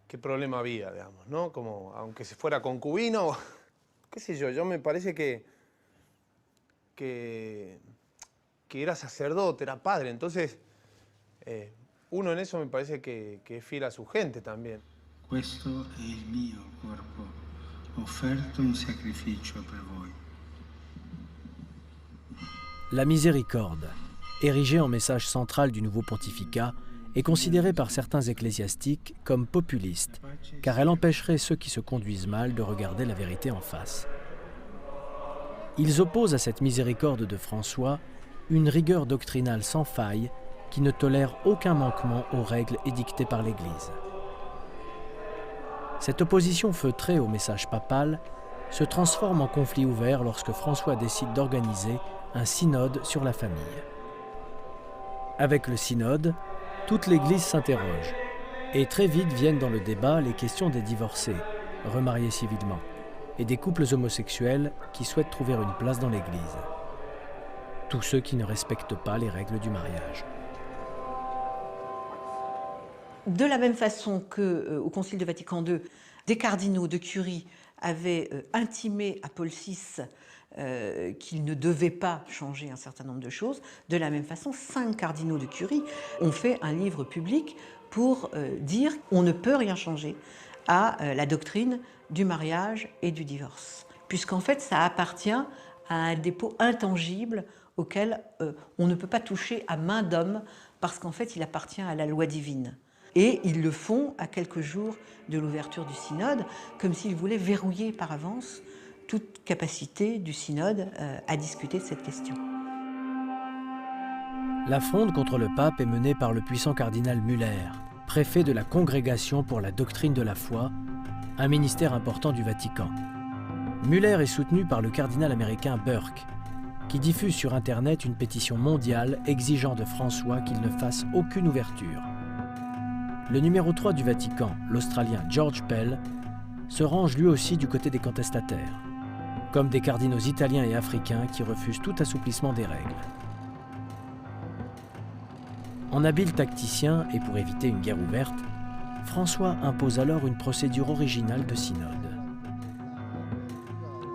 ¿Qué problema había, digamos, no? Como, aunque se fuera concubino, qué sé yo me parece que era sacerdote, era padre, entonces uno en eso me parece que es fiel a su gente también. Questo è il mio corpo, offerto in sacrificio per voi. La miséricorde, érigée en message central du nouveau pontificat, est considérée par certains ecclésiastiques comme populiste, car elle empêcherait ceux qui se conduisent mal de regarder la vérité en face. Ils opposent à cette miséricorde de François une rigueur doctrinale sans faille qui ne tolère aucun manquement aux règles édictées par l'Église. Cette opposition feutrée au message papal se transforme en conflit ouvert lorsque François décide d'organiser un synode sur la famille. Avec le synode, toute l'Église s'interroge, et très vite viennent dans le débat les questions des divorcés, remariés civilement, et des couples homosexuels qui souhaitent trouver une place dans l'Église. Tous ceux qui ne respectent pas les règles du mariage. De la même façon qu'au Concile de Vatican II, des cardinaux de Curie avaient intimé à Paul VI qu'il ne devait pas changer un certain nombre de choses, de la même façon, 5 cardinaux de Curie ont fait un livre public pour dire qu'on ne peut rien changer à la doctrine du mariage et du divorce, puisqu'en fait ça appartient à un dépôt intangible auquel on ne peut pas toucher à main d'homme, parce qu'en fait il appartient à la loi divine. Et ils le font à quelques jours de l'ouverture du synode, comme s'ils voulaient verrouiller par avance toute capacité du synode à discuter de cette question. La fronde contre le pape est menée par le puissant cardinal Muller, préfet de la Congrégation pour la doctrine de la foi, un ministère important du Vatican. Muller est soutenu par le cardinal américain Burke, qui diffuse sur Internet une pétition mondiale exigeant de François qu'il ne fasse aucune ouverture. Le numéro 3 du Vatican, l'Australien George Pell, se range lui aussi du côté des contestataires, comme des cardinaux italiens et africains qui refusent tout assouplissement des règles. En habile tacticien et pour éviter une guerre ouverte, François impose alors une procédure originale de synode.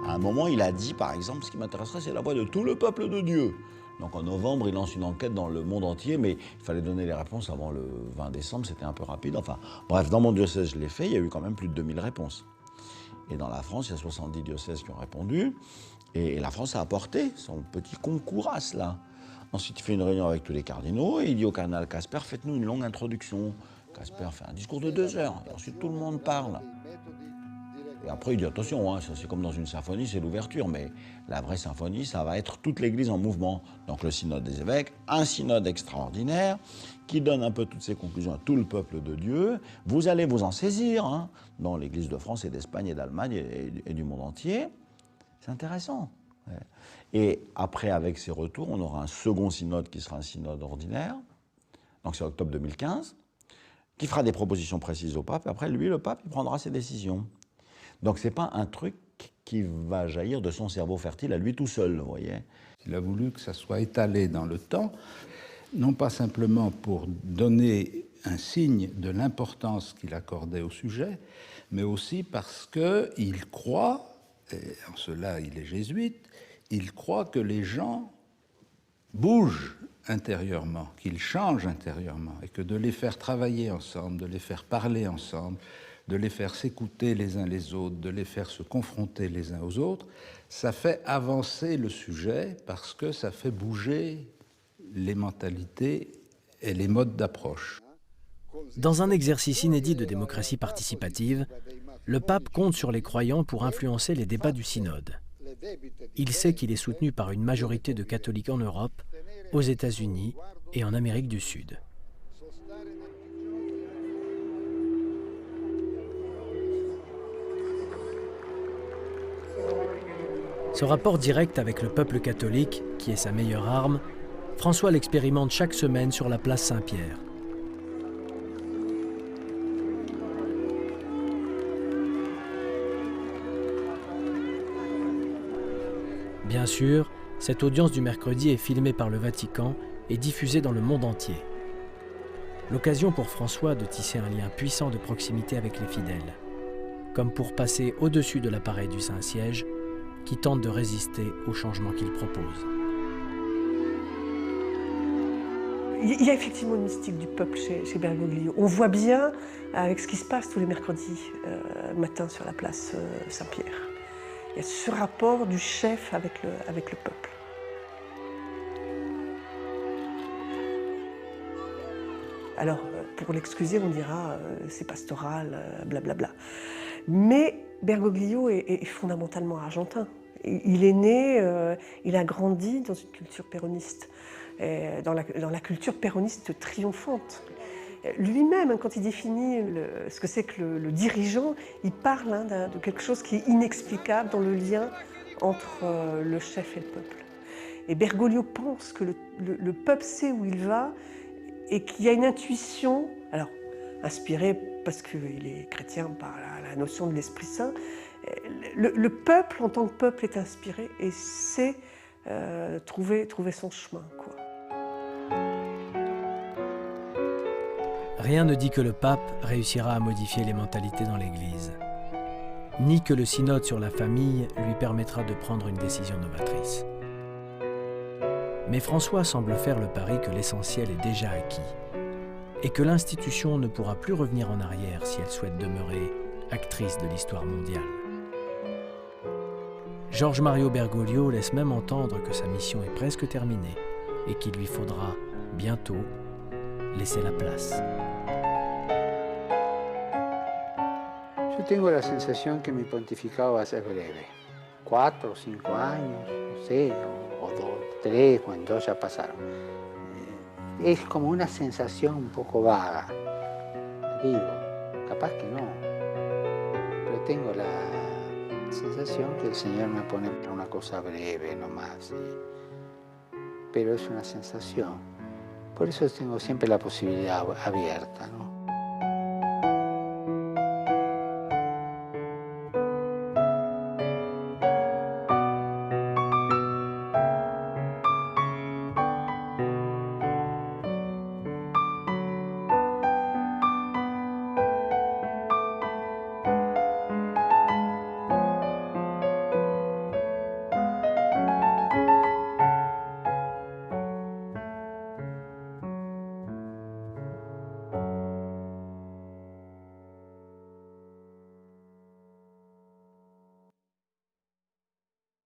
À un moment, il a dit, par exemple, ce qui m'intéresserait, c'est la voix de tout le peuple de Dieu. Donc en novembre, il lance une enquête dans le monde entier, mais il fallait donner les réponses avant le 20 décembre, c'était un peu rapide. Enfin, bref, dans mon diocèse, je l'ai fait, il y a eu quand même plus de 2000 réponses. Et dans la France, il y a 70 diocèses qui ont répondu, et la France a apporté son petit concours à cela. Ensuite, il fait une réunion avec tous les cardinaux, et il dit au cardinal Casper, faites-nous une longue introduction. Casper fait un discours de 2 heures, et ensuite tout le monde parle. Et après, il dit, attention, hein, ça c'est comme dans une symphonie, c'est l'ouverture, mais la vraie symphonie, ça va être toute l'Église en mouvement. Donc le synode des évêques, un synode extraordinaire, qui donne un peu toutes ses conclusions à tout le peuple de Dieu. Vous allez vous en saisir, hein, dans l'Église de France et d'Espagne et d'Allemagne et du monde entier. C'est intéressant. Ouais. Et après, avec ces retours, on aura un second synode qui sera un synode ordinaire, donc c'est octobre 2015, qui fera des propositions précises au pape, et après, lui, le pape, il prendra ses décisions. Donc ce n'est pas un truc qui va jaillir de son cerveau fertile à lui tout seul, vous voyez. Il a voulu que ça soit étalé dans le temps, non pas simplement pour donner un signe de l'importance qu'il accordait au sujet, mais aussi parce qu'il croit, et en cela il est jésuite, il croit que les gens bougent intérieurement, qu'ils changent intérieurement, et que de les faire travailler ensemble, de les faire parler ensemble, de les faire s'écouter les uns les autres, de les faire se confronter les uns aux autres, ça fait avancer le sujet parce que ça fait bouger les mentalités et les modes d'approche. Dans un exercice inédit de démocratie participative, le pape compte sur les croyants pour influencer les débats du synode. Il sait qu'il est soutenu par une majorité de catholiques en Europe, aux États-Unis et en Amérique du Sud. Ce rapport direct avec le peuple catholique, qui est sa meilleure arme, François l'expérimente chaque semaine sur la place Saint-Pierre. Bien sûr, cette audience du mercredi est filmée par le Vatican et diffusée dans le monde entier. L'occasion pour François de tisser un lien puissant de proximité avec les fidèles, comme pour passer au-dessus de l'appareil du Saint-Siège, qui tente de résister aux changements qu'il propose. Il y a effectivement une mystique du peuple chez Bergoglio. On voit bien avec ce qui se passe tous les mercredis matin sur la place Saint-Pierre. Il y a ce rapport du chef avec le peuple. Alors, pour l'excuser, on dira c'est pastoral, blablabla. Mais Bergoglio est fondamentalement argentin. Il est né, il a grandi dans une culture péroniste, dans la culture péroniste triomphante. Lui-même, quand il définit ce que c'est que le dirigeant, il parle de quelque chose qui est inexplicable dans le lien entre le chef et le peuple. Et Bergoglio pense que le peuple sait où il va et qu'il y a une intuition, alors inspirée parce qu'il est chrétien par la notion de l'Esprit Saint, le peuple en tant que peuple est inspiré et sait trouver son chemin, quoi. Rien ne dit que le pape réussira à modifier les mentalités dans l'Église, ni que le synode sur la famille lui permettra de prendre une décision novatrice. Mais François semble faire le pari que l'essentiel est déjà acquis et que l'institution ne pourra plus revenir en arrière si elle souhaite demeurer actrice de l'histoire mondiale. Georges Mario Bergoglio laisse même entendre que sa mission est presque terminée et qu'il lui faudra bientôt laisser la place. Yo tengo la sensación que mi pontificado va a ser breve. 4 o 5 años, no sé, o 2, 3, bueno, 2 ya pasaron. Es como una sensación un poco vaga. Digo, capaz que no, pero tengo la sensación que el Señor me pone para una cosa breve nomás. Pero es una sensación. Por eso tengo siempre la posibilidad abierta, ¿no?